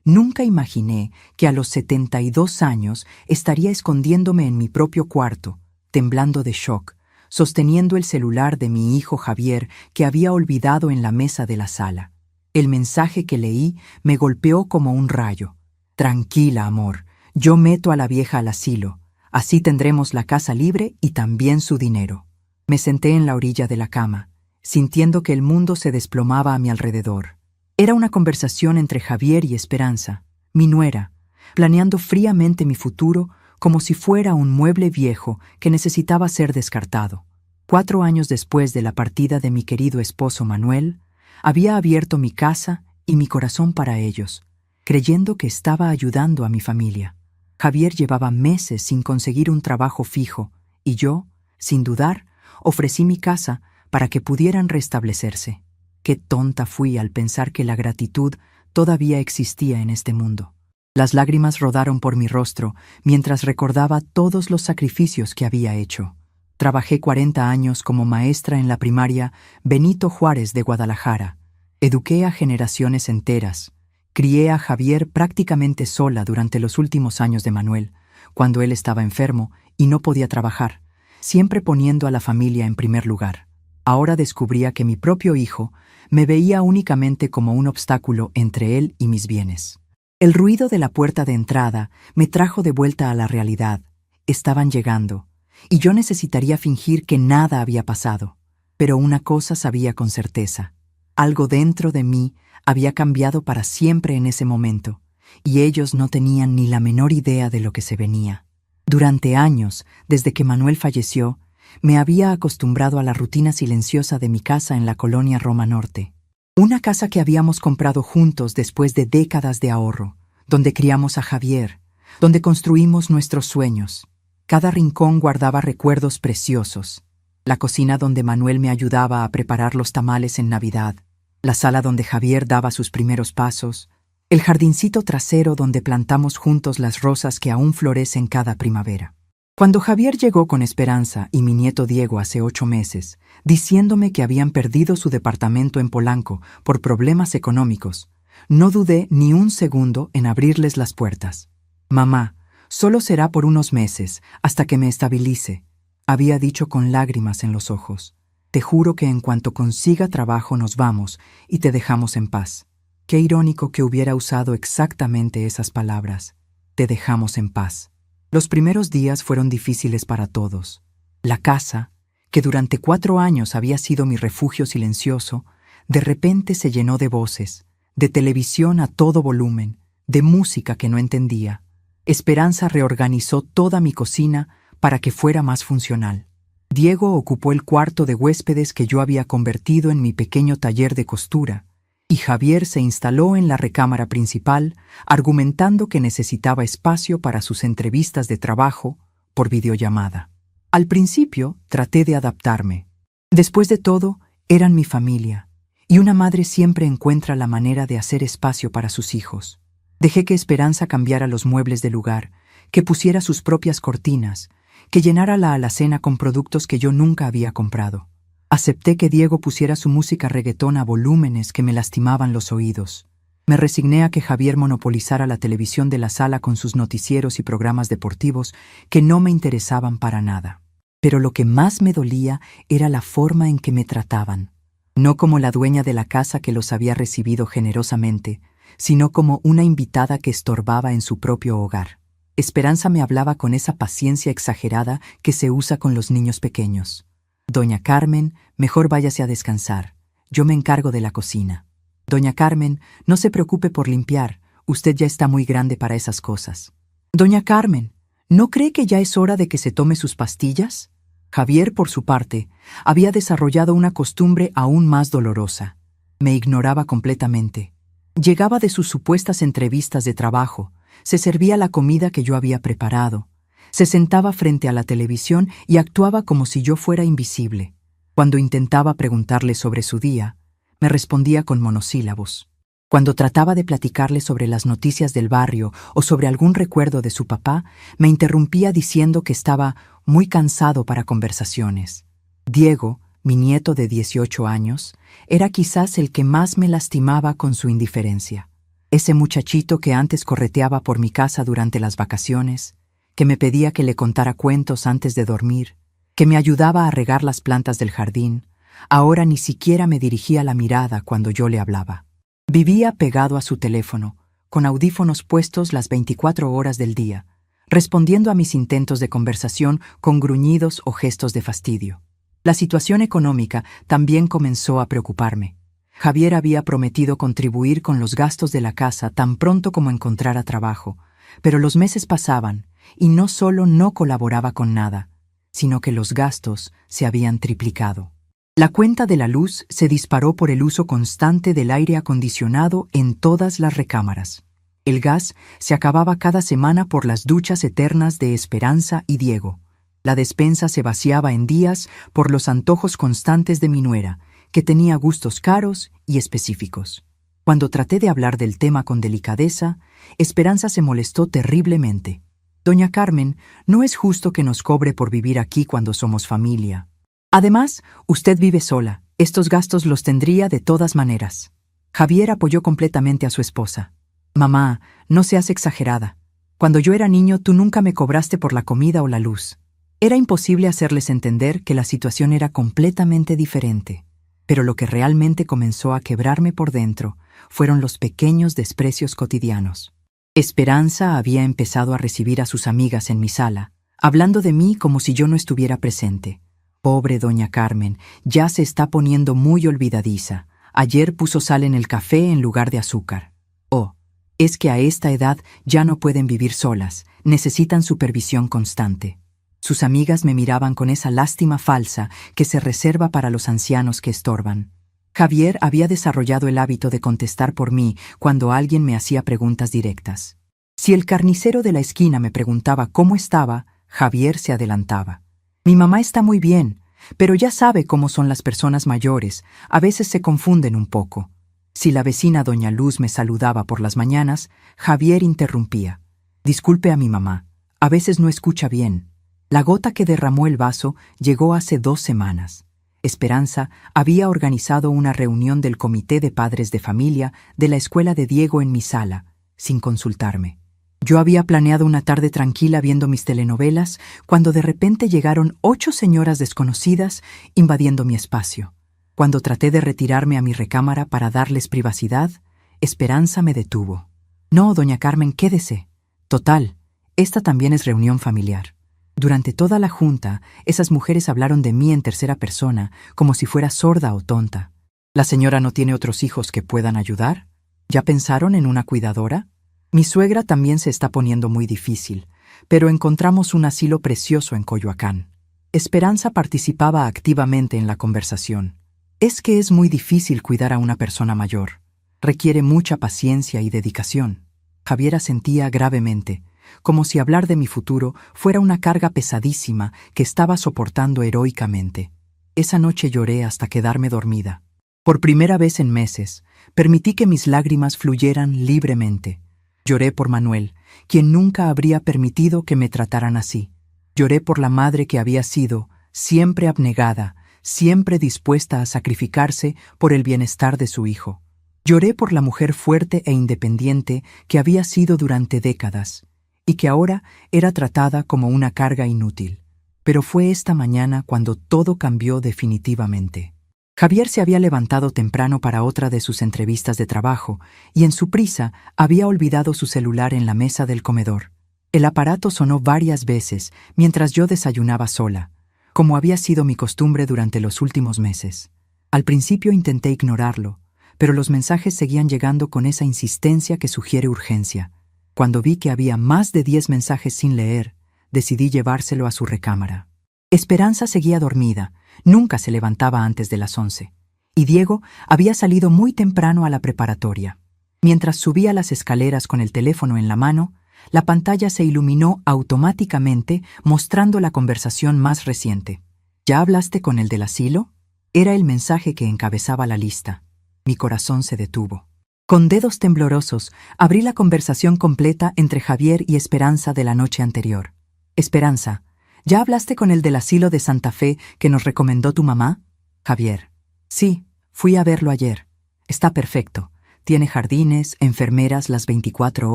Nunca imaginé que a los 72 años estaría escondiéndome en mi propio cuarto, temblando de shock, sosteniendo el celular de mi hijo Javier que había olvidado en la mesa de la sala. El mensaje que leí me golpeó como un rayo. Tranquila, amor, yo meto a la vieja al asilo. Así tendremos la casa libre y también su dinero. Me senté en la orilla de la cama, sintiendo que el mundo se desplomaba a mi alrededor. Era una conversación entre Javier y Esperanza, mi nuera, planeando fríamente mi futuro como si fuera un mueble viejo que necesitaba ser descartado. 4 años después de la partida de mi querido esposo Manuel, había abierto mi casa y mi corazón para ellos, creyendo que estaba ayudando a mi familia. Javier llevaba meses sin conseguir un trabajo fijo y yo, sin dudar, ofrecí mi casa para que pudieran restablecerse. Qué tonta fui al pensar que la gratitud todavía existía en este mundo. Las lágrimas rodaron por mi rostro mientras recordaba todos los sacrificios que había hecho. Trabajé 40 años como maestra en la primaria Benito Juárez de Guadalajara. Eduqué a generaciones enteras. Crié a Javier prácticamente sola durante los últimos años de Manuel, cuando él estaba enfermo y no podía trabajar, siempre poniendo a la familia en primer lugar. Ahora descubría que mi propio hijo me veía únicamente como un obstáculo entre él y mis bienes. El ruido de la puerta de entrada me trajo de vuelta a la realidad. Estaban llegando, y yo necesitaría fingir que nada había pasado. Pero una cosa sabía con certeza. Algo dentro de mí había cambiado para siempre en ese momento, y ellos no tenían ni la menor idea de lo que se venía. Durante años, desde que Manuel falleció, me había acostumbrado a la rutina silenciosa de mi casa en la colonia Roma Norte. Una casa que habíamos comprado juntos después de décadas de ahorro, donde criamos a Javier, donde construimos nuestros sueños. Cada rincón guardaba recuerdos preciosos. La cocina donde Manuel me ayudaba a preparar los tamales en Navidad, la sala donde Javier daba sus primeros pasos, el jardincito trasero donde plantamos juntos las rosas que aún florecen cada primavera. Cuando Javier llegó con Esperanza y mi nieto Diego hace 8 meses, diciéndome que habían perdido su departamento en Polanco por problemas económicos, no dudé ni un segundo en abrirles las puertas. «Mamá, solo será por unos meses, hasta que me estabilice», había dicho con lágrimas en los ojos. «Te juro que en cuanto consiga trabajo nos vamos y te dejamos en paz». Qué irónico que hubiera usado exactamente esas palabras. Te dejamos en paz. Los primeros días fueron difíciles para todos. La casa, que durante 4 años había sido mi refugio silencioso, de repente se llenó de voces, de televisión a todo volumen, de música que no entendía. Esperanza reorganizó toda mi cocina para que fuera más funcional. Diego ocupó el cuarto de huéspedes que yo había convertido en mi pequeño taller de costura, y Javier se instaló en la recámara principal, argumentando que necesitaba espacio para sus entrevistas de trabajo por videollamada. Al principio traté de adaptarme. Después de todo, eran mi familia, y una madre siempre encuentra la manera de hacer espacio para sus hijos. Dejé que Esperanza cambiara los muebles del lugar, que pusiera sus propias cortinas, que llenara la alacena con productos que yo nunca había comprado. Acepté que Diego pusiera su música reggaetón a volúmenes que me lastimaban los oídos. Me resigné a que Javier monopolizara la televisión de la sala con sus noticieros y programas deportivos que no me interesaban para nada. Pero lo que más me dolía era la forma en que me trataban. No como la dueña de la casa que los había recibido generosamente, sino como una invitada que estorbaba en su propio hogar. Esperanza me hablaba con esa paciencia exagerada que se usa con los niños pequeños. «Doña Carmen, mejor váyase a descansar. Yo me encargo de la cocina. Doña Carmen, no se preocupe por limpiar. Usted ya está muy grande para esas cosas. Doña Carmen, ¿no cree que ya es hora de que se tome sus pastillas?» Javier, por su parte, había desarrollado una costumbre aún más dolorosa. Me ignoraba completamente. Llegaba de sus supuestas entrevistas de trabajo, se servía la comida que yo había preparado, se sentaba frente a la televisión y actuaba como si yo fuera invisible. Cuando intentaba preguntarle sobre su día, me respondía con monosílabos. Cuando trataba de platicarle sobre las noticias del barrio o sobre algún recuerdo de su papá, me interrumpía diciendo que estaba muy cansado para conversaciones. Diego, mi nieto de 18 años, era quizás el que más me lastimaba con su indiferencia. Ese muchachito que antes correteaba por mi casa durante las vacaciones, que me pedía que le contara cuentos antes de dormir, que me ayudaba a regar las plantas del jardín, ahora ni siquiera me dirigía la mirada cuando yo le hablaba. Vivía pegado a su teléfono, con audífonos puestos las 24 horas del día, respondiendo a mis intentos de conversación con gruñidos o gestos de fastidio. La situación económica también comenzó a preocuparme. Javier había prometido contribuir con los gastos de la casa tan pronto como encontrara trabajo, pero los meses pasaban y no solo no colaboraba con nada, sino que los gastos se habían triplicado. La cuenta de la luz se disparó por el uso constante del aire acondicionado en todas las recámaras. El gas se acababa cada semana por las duchas eternas de Esperanza y Diego. La despensa se vaciaba en días por los antojos constantes de mi nuera, que tenía gustos caros y específicos. Cuando traté de hablar del tema con delicadeza, Esperanza se molestó terriblemente. Doña Carmen, no es justo que nos cobre por vivir aquí cuando somos familia. Además, usted vive sola. Estos gastos los tendría de todas maneras. Javier apoyó completamente a su esposa. Mamá, no seas exagerada. Cuando yo era niño, tú nunca me cobraste por la comida o la luz. Era imposible hacerles entender que la situación era completamente diferente. Pero lo que realmente comenzó a quebrarme por dentro fueron los pequeños desprecios cotidianos. Esperanza había empezado a recibir a sus amigas en mi sala, hablando de mí como si yo no estuviera presente. Pobre doña Carmen, ya se está poniendo muy olvidadiza. Ayer puso sal en el café en lugar de azúcar. Oh, es que a esta edad ya no pueden vivir solas, necesitan supervisión constante. Sus amigas me miraban con esa lástima falsa que se reserva para los ancianos que estorban. Javier había desarrollado el hábito de contestar por mí cuando alguien me hacía preguntas directas. Si el carnicero de la esquina me preguntaba cómo estaba, Javier se adelantaba. Mi mamá está muy bien, pero ya sabe cómo son las personas mayores, a veces se confunden un poco. Si la vecina doña Luz me saludaba por las mañanas, Javier interrumpía. Disculpe a mi mamá, a veces no escucha bien. La gota que derramó el vaso llegó hace 2 semanas. Esperanza había organizado una reunión del comité de padres de familia de la escuela de Diego en mi sala, sin consultarme. Yo había planeado una tarde tranquila viendo mis telenovelas cuando de repente llegaron 8 señoras desconocidas invadiendo mi espacio. Cuando traté de retirarme a mi recámara para darles privacidad, Esperanza me detuvo. No, doña Carmen, quédese. Total, esta también es reunión familiar. Durante toda la junta, esas mujeres hablaron de mí en tercera persona, como si fuera sorda o tonta. ¿La señora no tiene otros hijos que puedan ayudar? ¿Ya pensaron en una cuidadora? Mi suegra también se está poniendo muy difícil, pero encontramos un asilo precioso en Coyoacán. Esperanza participaba activamente en la conversación. Es que es muy difícil cuidar a una persona mayor. Requiere mucha paciencia y dedicación. Javier asentía gravemente, como si hablar de mi futuro fuera una carga pesadísima que estaba soportando heroicamente. Esa noche lloré hasta quedarme dormida. Por primera vez en meses, permití que mis lágrimas fluyeran libremente. Lloré por Manuel, quien nunca habría permitido que me trataran así. Lloré por la madre que había sido, siempre abnegada, siempre dispuesta a sacrificarse por el bienestar de su hijo. Lloré por la mujer fuerte e independiente que había sido durante décadas, y que ahora era tratada como una carga inútil. Pero fue esta mañana cuando todo cambió definitivamente. Javier se había levantado temprano para otra de sus entrevistas de trabajo y en su prisa había olvidado su celular en la mesa del comedor. El aparato sonó varias veces mientras yo desayunaba sola, como había sido mi costumbre durante los últimos meses. Al principio intenté ignorarlo, pero los mensajes seguían llegando con esa insistencia que sugiere urgencia. Cuando vi que había más de 10 mensajes sin leer, decidí llevárselo a su recámara. Esperanza seguía dormida, nunca se levantaba antes de las 11, y Diego había salido muy temprano a la preparatoria. Mientras subía las escaleras con el teléfono en la mano, la pantalla se iluminó automáticamente mostrando la conversación más reciente. ¿Ya hablaste con el del asilo? Era el mensaje que encabezaba la lista. Mi corazón se detuvo. Con dedos temblorosos, abrí la conversación completa entre Javier y Esperanza de la noche anterior. Esperanza, ¿ya hablaste con el del asilo de Santa Fe que nos recomendó tu mamá? Javier, sí, fui a verlo ayer. Está perfecto. Tiene jardines, enfermeras las 24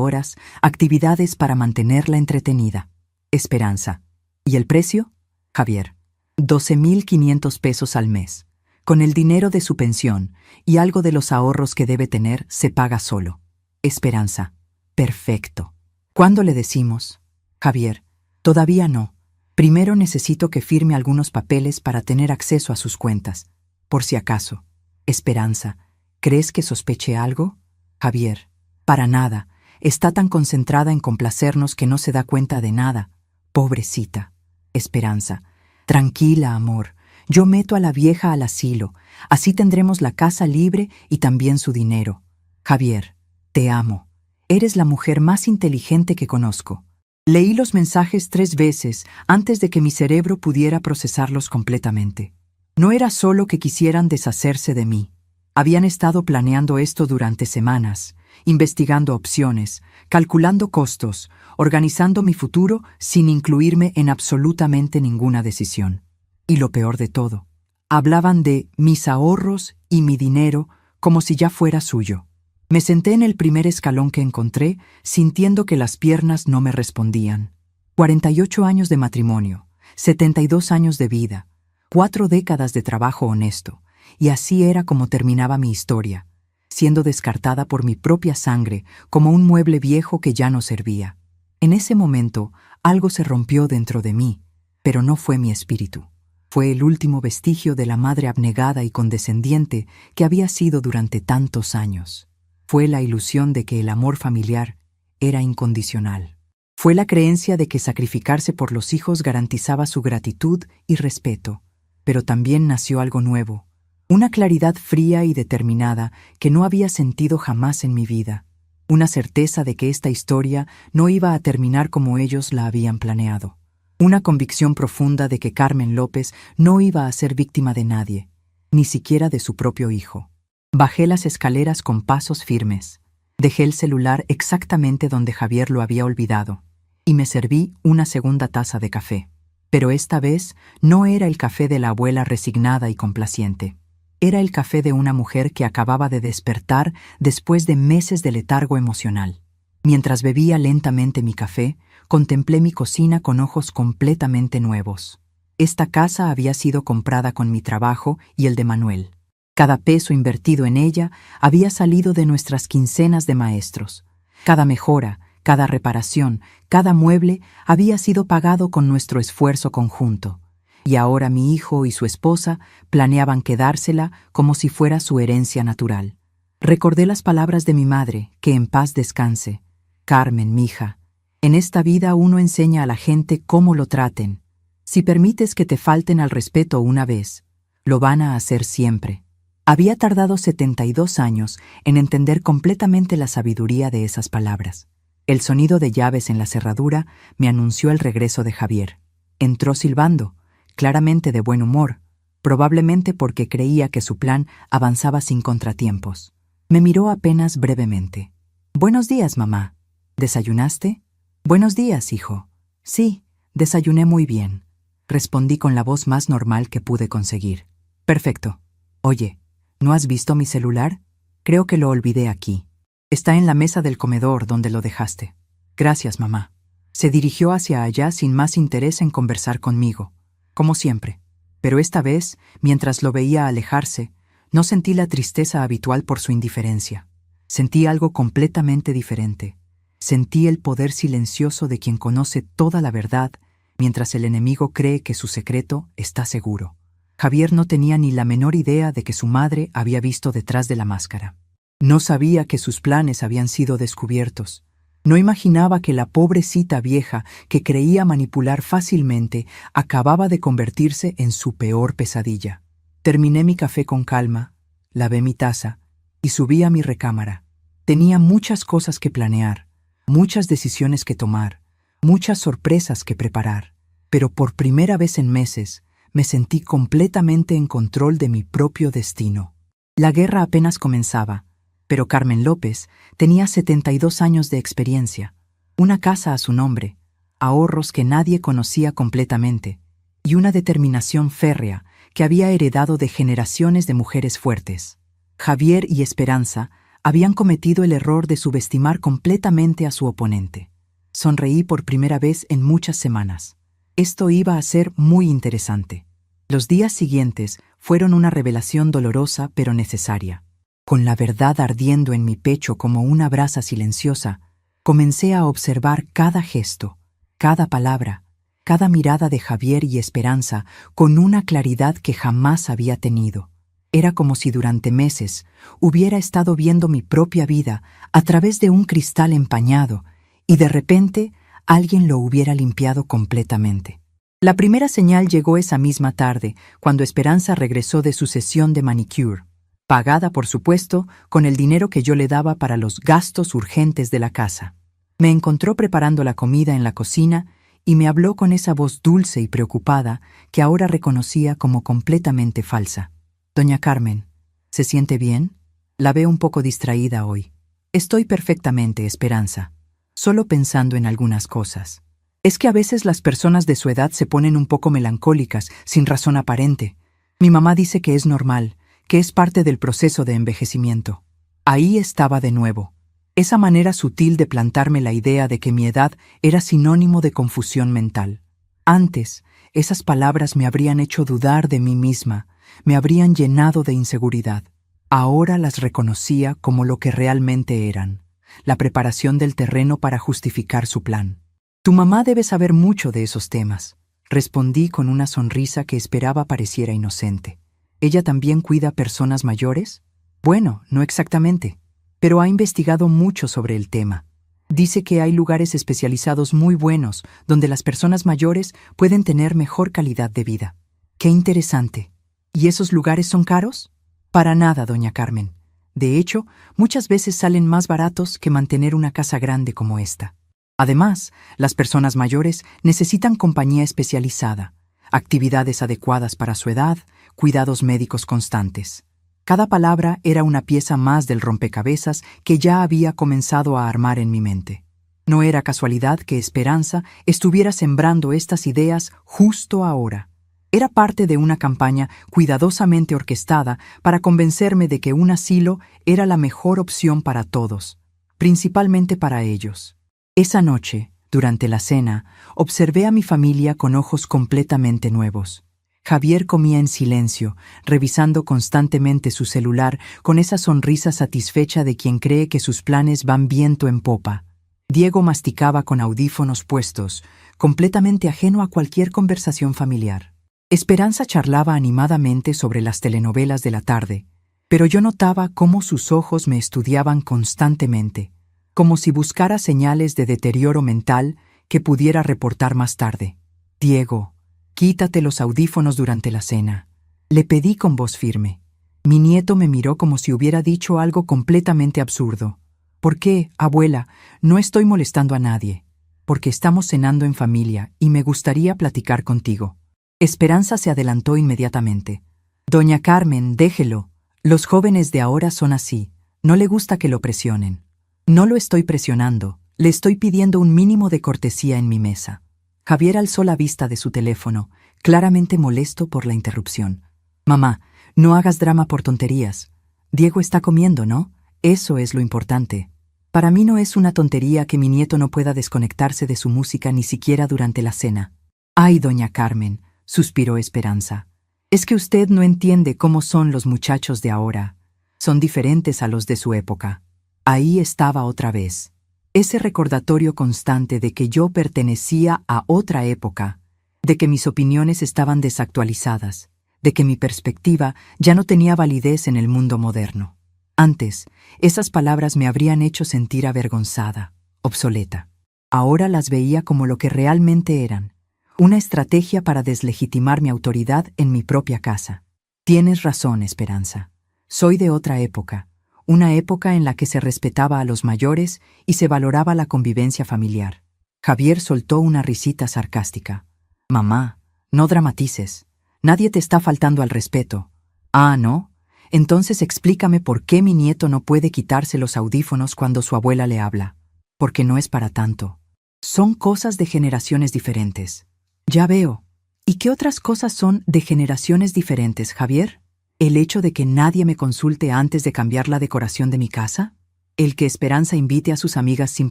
horas, actividades para mantenerla entretenida. Esperanza. ¿Y el precio? Javier. 12.500 pesos al mes. Con el dinero de su pensión y algo de los ahorros que debe tener, se paga solo. Esperanza. Perfecto. ¿Cuándo le decimos? Javier. Todavía no. Primero necesito que firme algunos papeles para tener acceso a sus cuentas. Por si acaso. Esperanza. ¿Crees que sospeche algo? Javier. Para nada. Está tan concentrada en complacernos que no se da cuenta de nada. Pobrecita. Esperanza. Tranquila, amor. Yo meto a la vieja al asilo. Así tendremos la casa libre y también su dinero. Javier. Te amo. Eres la mujer más inteligente que conozco. Leí los mensajes 3 veces antes de que mi cerebro pudiera procesarlos completamente. No era solo que quisieran deshacerse de mí. Habían estado planeando esto durante semanas, investigando opciones, calculando costos, organizando mi futuro sin incluirme en absolutamente ninguna decisión. Y lo peor de todo, hablaban de mis ahorros y mi dinero como si ya fuera suyo. Me senté en el primer escalón que encontré, sintiendo que las piernas no me respondían. 48 años de matrimonio, 72 años de vida, 4 décadas de trabajo honesto, y así era como terminaba mi historia, siendo descartada por mi propia sangre como un mueble viejo que ya no servía. En ese momento, algo se rompió dentro de mí, pero no fue mi espíritu. Fue el último vestigio de la madre abnegada y condescendiente que había sido durante tantos años. Fue la ilusión de que el amor familiar era incondicional. Fue la creencia de que sacrificarse por los hijos garantizaba su gratitud y respeto. Pero también nació algo nuevo, una claridad fría y determinada que no había sentido jamás en mi vida, una certeza de que esta historia no iba a terminar como ellos la habían planeado, una convicción profunda de que Carmen López no iba a ser víctima de nadie, ni siquiera de su propio hijo. Bajé las escaleras con pasos firmes, dejé el celular exactamente donde Javier lo había olvidado, y me serví una segunda taza de café. Pero esta vez no era el café de la abuela resignada y complaciente. Era el café de una mujer que acababa de despertar después de meses de letargo emocional. Mientras bebía lentamente mi café, contemplé mi cocina con ojos completamente nuevos. Esta casa había sido comprada con mi trabajo y el de Manuel. Cada peso invertido en ella había salido de nuestras quincenas de maestros. Cada mejora, cada reparación, cada mueble había sido pagado con nuestro esfuerzo conjunto. Y ahora mi hijo y su esposa planeaban quedársela como si fuera su herencia natural. Recordé las palabras de mi madre, que en paz descanse. Carmen, mija, en esta vida uno enseña a la gente cómo lo traten. Si permites que te falten al respeto una vez, lo van a hacer siempre. Había tardado 72 años en entender completamente la sabiduría de esas palabras. El sonido de llaves en la cerradura me anunció el regreso de Javier. Entró silbando, claramente de buen humor, probablemente porque creía que su plan avanzaba sin contratiempos. Me miró apenas brevemente. «Buenos días, mamá. ¿Desayunaste?» «Buenos días, hijo. Sí, desayuné muy bien», respondí con la voz más normal que pude conseguir. «Perfecto. Oye, ¿no has visto mi celular? Creo que lo olvidé aquí. Está en la mesa del comedor donde lo dejaste». «Gracias, mamá». Se dirigió hacia allá sin más interés en conversar conmigo, como siempre. Pero esta vez, mientras lo veía alejarse, no sentí la tristeza habitual por su indiferencia. Sentí algo completamente diferente. Sentí el poder silencioso de quien conoce toda la verdad, mientras el enemigo cree que su secreto está seguro. Javier no tenía ni la menor idea de que su madre había visto detrás de la máscara. No sabía que sus planes habían sido descubiertos. No imaginaba que la pobrecita vieja que creía manipular fácilmente acababa de convertirse en su peor pesadilla. Terminé mi café con calma, lavé mi taza y subí a mi recámara. Tenía muchas cosas que planear, muchas decisiones que tomar, muchas sorpresas que preparar, pero por primera vez en meses me sentí completamente en control de mi propio destino. La guerra apenas comenzaba, pero Carmen López tenía 72 años de experiencia, una casa a su nombre, ahorros que nadie conocía completamente, y una determinación férrea que había heredado de generaciones de mujeres fuertes. Javier y Esperanza Habían cometido el error de subestimar completamente a su oponente. Sonreí por primera vez en muchas semanas. Esto iba a ser muy interesante. Los días siguientes fueron una revelación dolorosa pero necesaria. Con la verdad ardiendo en mi pecho como una brasa silenciosa, comencé a observar cada gesto, cada palabra, cada mirada de Javier y Esperanza con una claridad que jamás había tenido. Era como si durante meses hubiera estado viendo mi propia vida a través de un cristal empañado y de repente alguien lo hubiera limpiado completamente. La primera señal llegó esa misma tarde, cuando Esperanza regresó de su sesión de manicure, pagada, por supuesto, con el dinero que yo le daba para los gastos urgentes de la casa. Me encontró preparando la comida en la cocina y me habló con esa voz dulce y preocupada que ahora reconocía como completamente falsa. «Doña Carmen, ¿se siente bien? La veo un poco distraída hoy». «Estoy perfectamente, Esperanza. Solo pensando en algunas cosas. Es que a veces las personas de su edad se ponen un poco melancólicas, sin razón aparente. Mi mamá dice que es normal, que es parte del proceso de envejecimiento». Ahí estaba de nuevo. Esa manera sutil de plantarme la idea de que mi edad era sinónimo de confusión mental. Antes, esas palabras me habrían hecho dudar de mí misma, me habrían llenado de inseguridad. Ahora las reconocía como lo que realmente eran, la preparación del terreno para justificar su plan. «Tu mamá debe saber mucho de esos temas», respondí con una sonrisa que esperaba pareciera inocente. «¿Ella también cuida personas mayores?» «Bueno, no exactamente, pero ha investigado mucho sobre el tema. Dice que hay lugares especializados muy buenos donde las personas mayores pueden tener mejor calidad de vida». «Qué interesante. ¿Y esos lugares son caros?» «Para nada, doña Carmen. De hecho, muchas veces salen más baratos que mantener una casa grande como esta. Además, las personas mayores necesitan compañía especializada, actividades adecuadas para su edad, cuidados médicos constantes». Cada palabra era una pieza más del rompecabezas que ya había comenzado a armar en mi mente. No era casualidad que Esperanza estuviera sembrando estas ideas justo ahora. Era parte de una campaña cuidadosamente orquestada para convencerme de que un asilo era la mejor opción para todos, principalmente para ellos. Esa noche, durante la cena, observé a mi familia con ojos completamente nuevos. Javier comía en silencio, revisando constantemente su celular con esa sonrisa satisfecha de quien cree que sus planes van viento en popa. Diego masticaba con audífonos puestos, completamente ajeno a cualquier conversación familiar. Esperanza charlaba animadamente sobre las telenovelas de la tarde, pero yo notaba cómo sus ojos me estudiaban constantemente, como si buscara señales de deterioro mental que pudiera reportar más tarde. «Diego, quítate los audífonos durante la cena», le pedí con voz firme. Mi nieto me miró como si hubiera dicho algo completamente absurdo. «¿Por qué, abuela? No estoy molestando a nadie. Porque estamos cenando en familia y me gustaría platicar contigo». Esperanza se adelantó inmediatamente. «Doña Carmen, déjelo. Los jóvenes de ahora son así. No le gusta que lo presionen». «No lo estoy presionando. Le estoy pidiendo un mínimo de cortesía en mi mesa». Javier alzó la vista de su teléfono, claramente molesto por la interrupción. «Mamá, no hagas drama por tonterías. Diego está comiendo, ¿no? Eso es lo importante. Para mí no es una tontería que mi nieto no pueda desconectarse de su música ni siquiera durante la cena». «Ay, doña Carmen», suspiró Esperanza. «Es que usted no entiende cómo son los muchachos de ahora. Son diferentes a los de su época». Ahí estaba otra vez. Ese recordatorio constante de que yo pertenecía a otra época, de que mis opiniones estaban desactualizadas, de que mi perspectiva ya no tenía validez en el mundo moderno. Antes, esas palabras me habrían hecho sentir avergonzada, obsoleta. Ahora las veía como lo que realmente eran, una estrategia para deslegitimar mi autoridad en mi propia casa. «Tienes razón, Esperanza. Soy de otra época. Una época en la que se respetaba a los mayores y se valoraba la convivencia familiar». Javier soltó una risita sarcástica. «Mamá, no dramatices. Nadie te está faltando al respeto». «Ah, ¿no? Entonces explícame por qué mi nieto no puede quitarse los audífonos cuando su abuela le habla». «Porque no es para tanto. Son cosas de generaciones diferentes». «Ya veo. ¿Y qué otras cosas son de generaciones diferentes, Javier?» ¿El hecho de que nadie me consulte antes de cambiar la decoración de mi casa? ¿El que Esperanza invite a sus amigas sin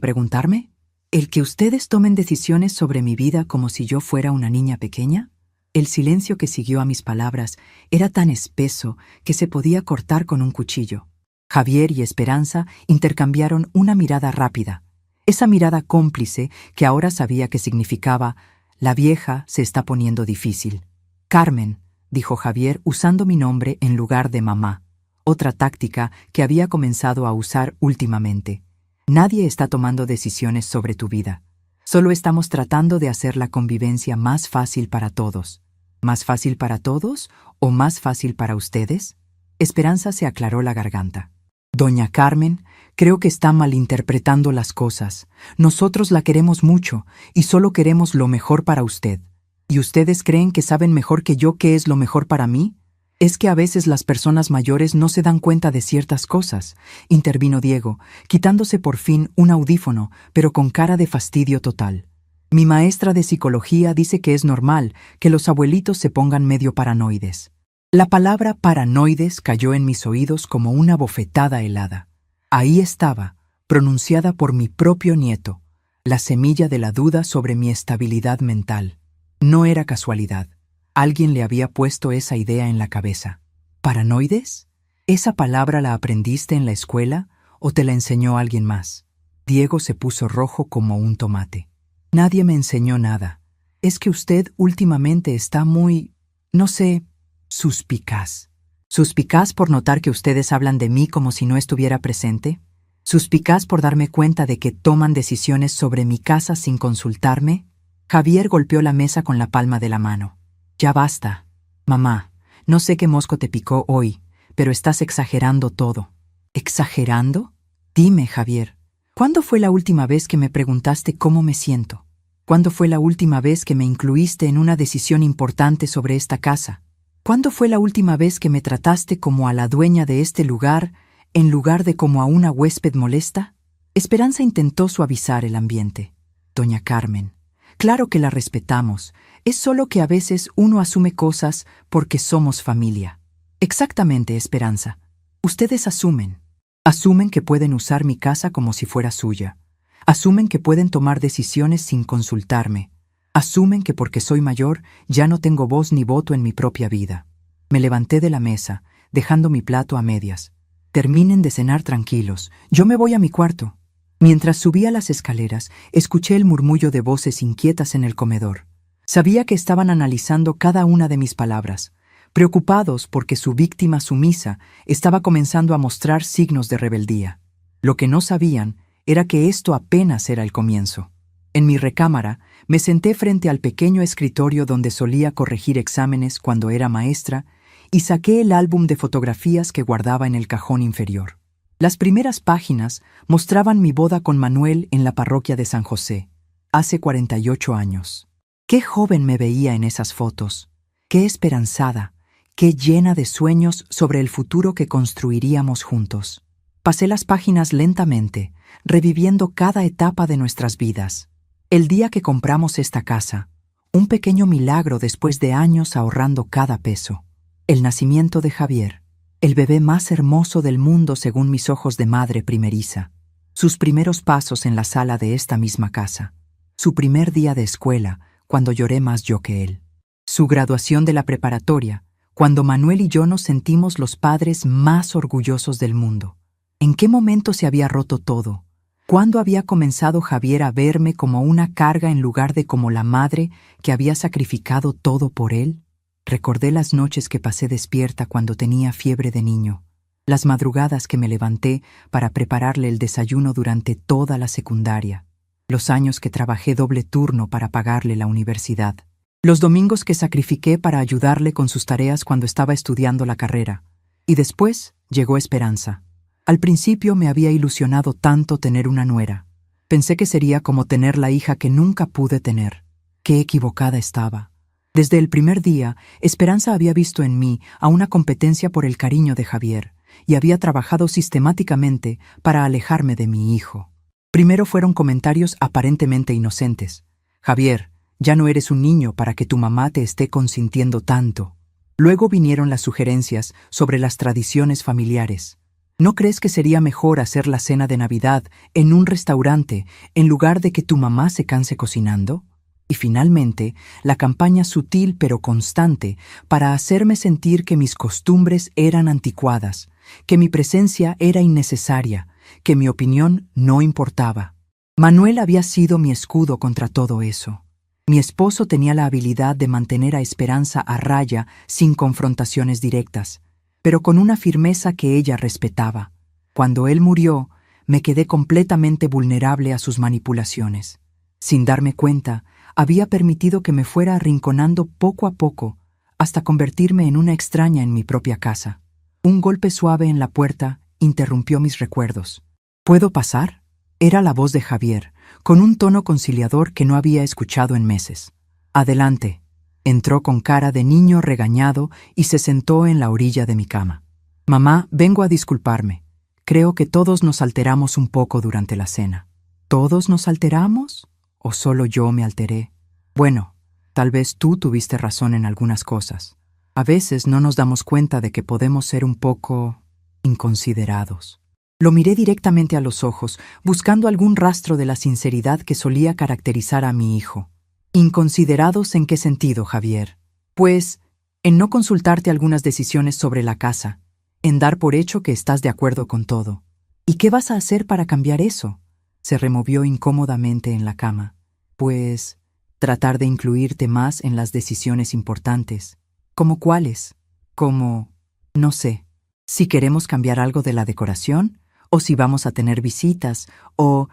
preguntarme? ¿El que ustedes tomen decisiones sobre mi vida como si yo fuera una niña pequeña? El silencio que siguió a mis palabras era tan espeso que se podía cortar con un cuchillo. Javier y Esperanza intercambiaron una mirada rápida, esa mirada cómplice que ahora sabía que significaba: la vieja se está poniendo difícil. Carmen, dijo Javier usando mi nombre en lugar de mamá, otra táctica que había comenzado a usar últimamente. Nadie está tomando decisiones sobre tu vida. Solo estamos tratando de hacer la convivencia más fácil para todos. ¿Más fácil para todos o más fácil para ustedes? Esperanza se aclaró la garganta. Doña Carmen, creo que está malinterpretando las cosas. Nosotros la queremos mucho y solo queremos lo mejor para usted. ¿Y ustedes creen que saben mejor que yo qué es lo mejor para mí? Es que a veces las personas mayores no se dan cuenta de ciertas cosas, intervino Diego, quitándose por fin un audífono, pero con cara de fastidio total. Mi maestra de psicología dice que es normal que los abuelitos se pongan medio paranoides. La palabra paranoides cayó en mis oídos como una bofetada helada. Ahí estaba, pronunciada por mi propio nieto, la semilla de la duda sobre mi estabilidad mental. No era casualidad. Alguien le había puesto esa idea en la cabeza. ¿Paranoides? ¿Esa palabra la aprendiste en la escuela o te la enseñó alguien más? Diego se puso rojo como un tomate. Nadie me enseñó nada. Es que usted últimamente está muy, no sé, suspicaz. ¿Suspicaz por notar que ustedes hablan de mí como si no estuviera presente? ¿Suspicaz por darme cuenta de que toman decisiones sobre mi casa sin consultarme? Javier golpeó la mesa con la palma de la mano. Ya basta. Mamá, no sé qué mosco te picó hoy, pero estás exagerando todo. ¿Exagerando? Dime, Javier, ¿cuándo fue la última vez que me preguntaste cómo me siento? ¿Cuándo fue la última vez que me incluiste en una decisión importante sobre esta casa? ¿Cuándo fue la última vez que me trataste como a la dueña de este lugar, en lugar de como a una huésped molesta? Esperanza intentó suavizar el ambiente. Doña Carmen, claro que la respetamos, es solo que a veces uno asume cosas porque somos familia. Exactamente, Esperanza. Ustedes asumen. Asumen que pueden usar mi casa como si fuera suya. Asumen que pueden tomar decisiones sin consultarme. Asumen que porque soy mayor ya no tengo voz ni voto en mi propia vida. Me levanté de la mesa, dejando mi plato a medias. Terminen de cenar tranquilos, yo me voy a mi cuarto. Mientras subía las escaleras, escuché el murmullo de voces inquietas en el comedor. Sabía que estaban analizando cada una de mis palabras, preocupados porque su víctima sumisa estaba comenzando a mostrar signos de rebeldía. Lo que no sabían era que esto apenas era el comienzo. En mi recámara, me senté frente al pequeño escritorio donde solía corregir exámenes cuando era maestra y saqué el álbum de fotografías que guardaba en el cajón inferior. Las primeras páginas mostraban mi boda con Manuel en la parroquia de San José, hace 48 años. Qué joven me veía en esas fotos, qué esperanzada, qué llena de sueños sobre el futuro que construiríamos juntos. Pasé las páginas lentamente, reviviendo cada etapa de nuestras vidas. El día que compramos esta casa, un pequeño milagro después de años ahorrando cada peso. El nacimiento de Javier, el bebé más hermoso del mundo según mis ojos de madre primeriza. Sus primeros pasos en la sala de esta misma casa. Su primer día de escuela, cuando lloré más yo que él. Su graduación de la preparatoria, cuando Manuel y yo nos sentimos los padres más orgullosos del mundo. ¿En qué momento se había roto todo? ¿Cuándo había comenzado Javier a verme como una carga en lugar de como la madre que había sacrificado todo por él? Recordé las noches que pasé despierta cuando tenía fiebre de niño, las madrugadas que me levanté para prepararle el desayuno durante toda la secundaria, los años que trabajé doble turno para pagarle la universidad, los domingos que sacrifiqué para ayudarle con sus tareas cuando estaba estudiando la carrera. Y después llegó Esperanza. Al principio me había ilusionado tanto tener una nuera. Pensé que sería como tener la hija que nunca pude tener. Qué equivocada estaba. Desde el primer día, Esperanza había visto en mí a una competencia por el cariño de Javier y había trabajado sistemáticamente para alejarme de mi hijo. Primero fueron comentarios aparentemente inocentes. Javier, ya no eres un niño para que tu mamá te esté consintiendo tanto. Luego vinieron las sugerencias sobre las tradiciones familiares. ¿No crees que sería mejor hacer la cena de Navidad en un restaurante en lugar de que tu mamá se canse cocinando? Y finalmente, la campaña sutil pero constante para hacerme sentir que mis costumbres eran anticuadas, que mi presencia era innecesaria, que mi opinión no importaba. Manuel había sido mi escudo contra todo eso. Mi esposo tenía la habilidad de mantener a Esperanza a raya sin confrontaciones directas, pero con una firmeza que ella respetaba. Cuando él murió, me quedé completamente vulnerable a sus manipulaciones. Sin darme cuenta, había permitido que me fuera arrinconando poco a poco, hasta convertirme en una extraña en mi propia casa. Un golpe suave en la puerta interrumpió mis recuerdos. ¿Puedo pasar? Era la voz de Javier, con un tono conciliador que no había escuchado en meses. Adelante. Entró con cara de niño regañado y se sentó en la orilla de mi cama. Mamá, vengo a disculparme. Creo que todos nos alteramos un poco durante la cena. ¿Todos nos alteramos? ¿O solo yo me alteré? Bueno, tal vez tú tuviste razón en algunas cosas. A veces no nos damos cuenta de que podemos ser un poco inconsiderados. Lo miré directamente a los ojos, buscando algún rastro de la sinceridad que solía caracterizar a mi hijo. ¿Inconsiderados en qué sentido, Javier? Pues, en no consultarte algunas decisiones sobre la casa, en dar por hecho que estás de acuerdo con todo. ¿Y qué vas a hacer para cambiar eso? Se removió incómodamente en la cama. Pues, tratar de incluirte más en las decisiones importantes. ¿Cómo cuáles? Como, no sé, si queremos cambiar algo de la decoración, o si vamos a tener visitas, o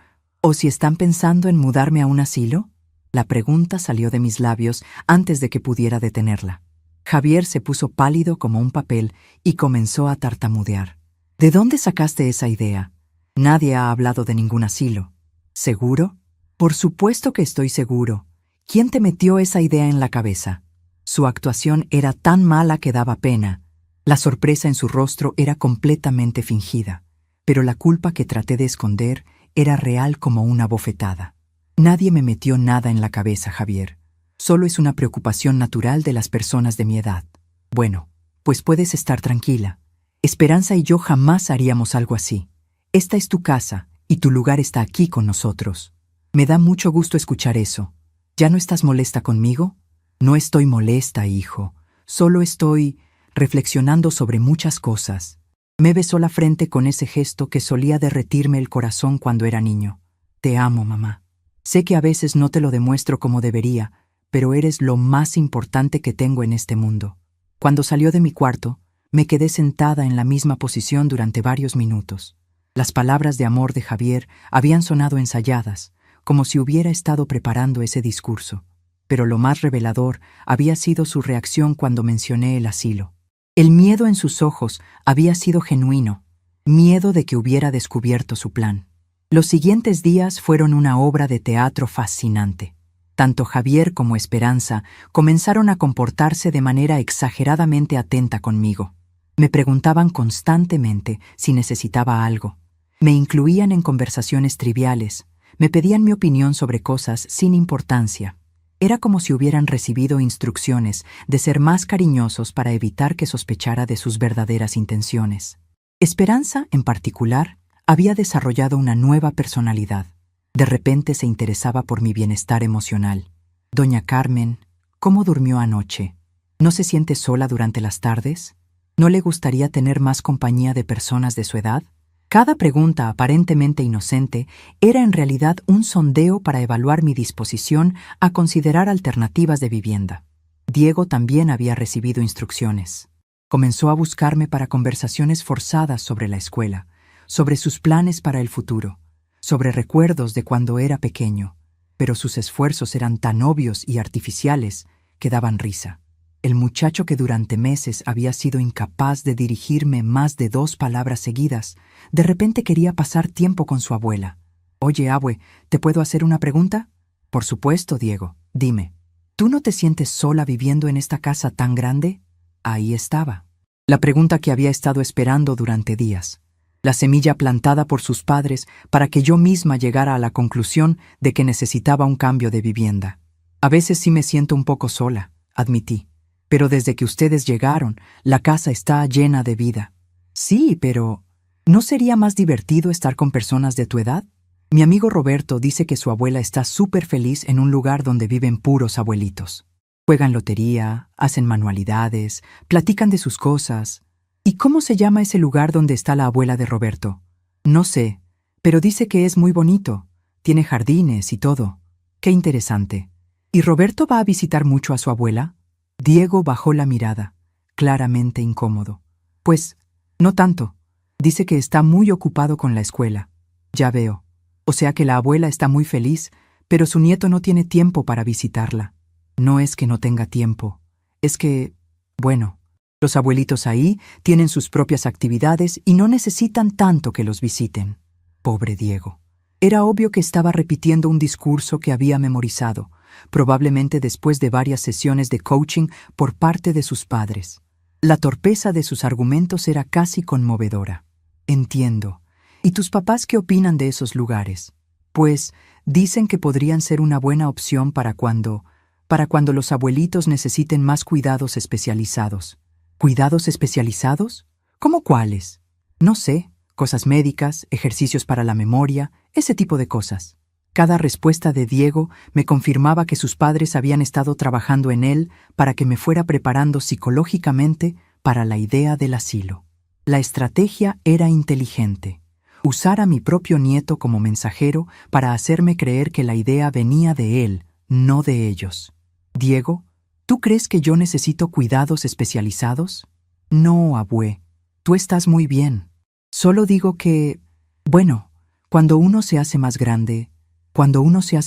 si están pensando en mudarme a un asilo. La pregunta salió de mis labios antes de que pudiera detenerla. Javier se puso pálido como un papel y comenzó a tartamudear. ¿De dónde sacaste esa idea? Nadie ha hablado de ningún asilo. ¿Seguro? Por supuesto que estoy seguro. ¿Quién te metió esa idea en la cabeza? Su actuación era tan mala que daba pena. La sorpresa en su rostro era completamente fingida, pero la culpa que traté de esconder era real como una bofetada. Nadie me metió nada en la cabeza, Javier. Solo es una preocupación natural de las personas de mi edad. Bueno, pues puedes estar tranquila. Esperanza y yo jamás haríamos algo así. Esta es tu casa y tu lugar está aquí con nosotros. Me da mucho gusto escuchar eso. ¿Ya no estás molesta conmigo? No estoy molesta, hijo. Solo estoy reflexionando sobre muchas cosas. Me besó la frente con ese gesto que solía derretirme el corazón cuando era niño. Te amo, mamá. Sé que a veces no te lo demuestro como debería, pero eres lo más importante que tengo en este mundo. Cuando salió de mi cuarto, me quedé sentada en la misma posición durante varios minutos. Las palabras de amor de Javier habían sonado ensayadas, como si hubiera estado preparando ese discurso. Pero lo más revelador había sido su reacción cuando mencioné el asilo. El miedo en sus ojos había sido genuino, miedo de que hubiera descubierto su plan. Los siguientes días fueron una obra de teatro fascinante. Tanto Javier como Esperanza comenzaron a comportarse de manera exageradamente atenta conmigo. Me preguntaban constantemente si necesitaba algo. Me incluían en conversaciones triviales. Me pedían mi opinión sobre cosas sin importancia. Era como si hubieran recibido instrucciones de ser más cariñosos para evitar que sospechara de sus verdaderas intenciones. Esperanza, en particular, había desarrollado una nueva personalidad. De repente se interesaba por mi bienestar emocional. Doña Carmen, ¿cómo durmió anoche? ¿No se siente sola durante las tardes? ¿No le gustaría tener más compañía de personas de su edad? Cada pregunta aparentemente inocente era en realidad un sondeo para evaluar mi disposición a considerar alternativas de vivienda. Diego también había recibido instrucciones. Comenzó a buscarme para conversaciones forzadas sobre la escuela, sobre sus planes para el futuro, sobre recuerdos de cuando era pequeño, pero sus esfuerzos eran tan obvios y artificiales que daban risa. El muchacho que durante meses había sido incapaz de dirigirme más de 2 palabras seguidas, de repente quería pasar tiempo con su abuela. «Oye, abue, ¿te puedo hacer una pregunta?» «Por supuesto, Diego. Dime, ¿tú no te sientes sola viviendo en esta casa tan grande?» Ahí estaba. La pregunta que había estado esperando durante días. La semilla plantada por sus padres para que yo misma llegara a la conclusión de que necesitaba un cambio de vivienda. «A veces sí me siento un poco sola», admití. Pero desde que ustedes llegaron, la casa está llena de vida. Sí, pero ¿no sería más divertido estar con personas de tu edad? Mi amigo Roberto dice que su abuela está súper feliz en un lugar donde viven puros abuelitos. Juegan lotería, hacen manualidades, platican de sus cosas. ¿Y cómo se llama ese lugar donde está la abuela de Roberto? No sé, pero dice que es muy bonito. Tiene jardines y todo. Qué interesante. ¿Y Roberto va a visitar mucho a su abuela? Diego bajó la mirada, claramente incómodo. Pues, no tanto. Dice que está muy ocupado con la escuela. Ya veo. O sea que la abuela está muy feliz, pero su nieto no tiene tiempo para visitarla. No es que no tenga tiempo. Es que, bueno, los abuelitos ahí tienen sus propias actividades y no necesitan tanto que los visiten. Pobre Diego. Era obvio que estaba repitiendo un discurso que había memorizado, probablemente después de varias sesiones de coaching por parte de sus padres. La torpeza de sus argumentos era casi conmovedora. Entiendo. ¿Y tus papás qué opinan de esos lugares? Pues dicen que podrían ser una buena opción para cuando los abuelitos necesiten más cuidados especializados. ¿Cuidados especializados? ¿Cómo cuáles? No sé, cosas médicas, ejercicios para la memoria, ese tipo de cosas. Cada respuesta de Diego me confirmaba que sus padres habían estado trabajando en él para que me fuera preparando psicológicamente para la idea del asilo. La estrategia era inteligente. Usar a mi propio nieto como mensajero para hacerme creer que la idea venía de él, no de ellos. Diego, ¿tú crees que yo necesito cuidados especializados? No, abue, tú estás muy bien. Solo digo que, bueno, cuando uno se hace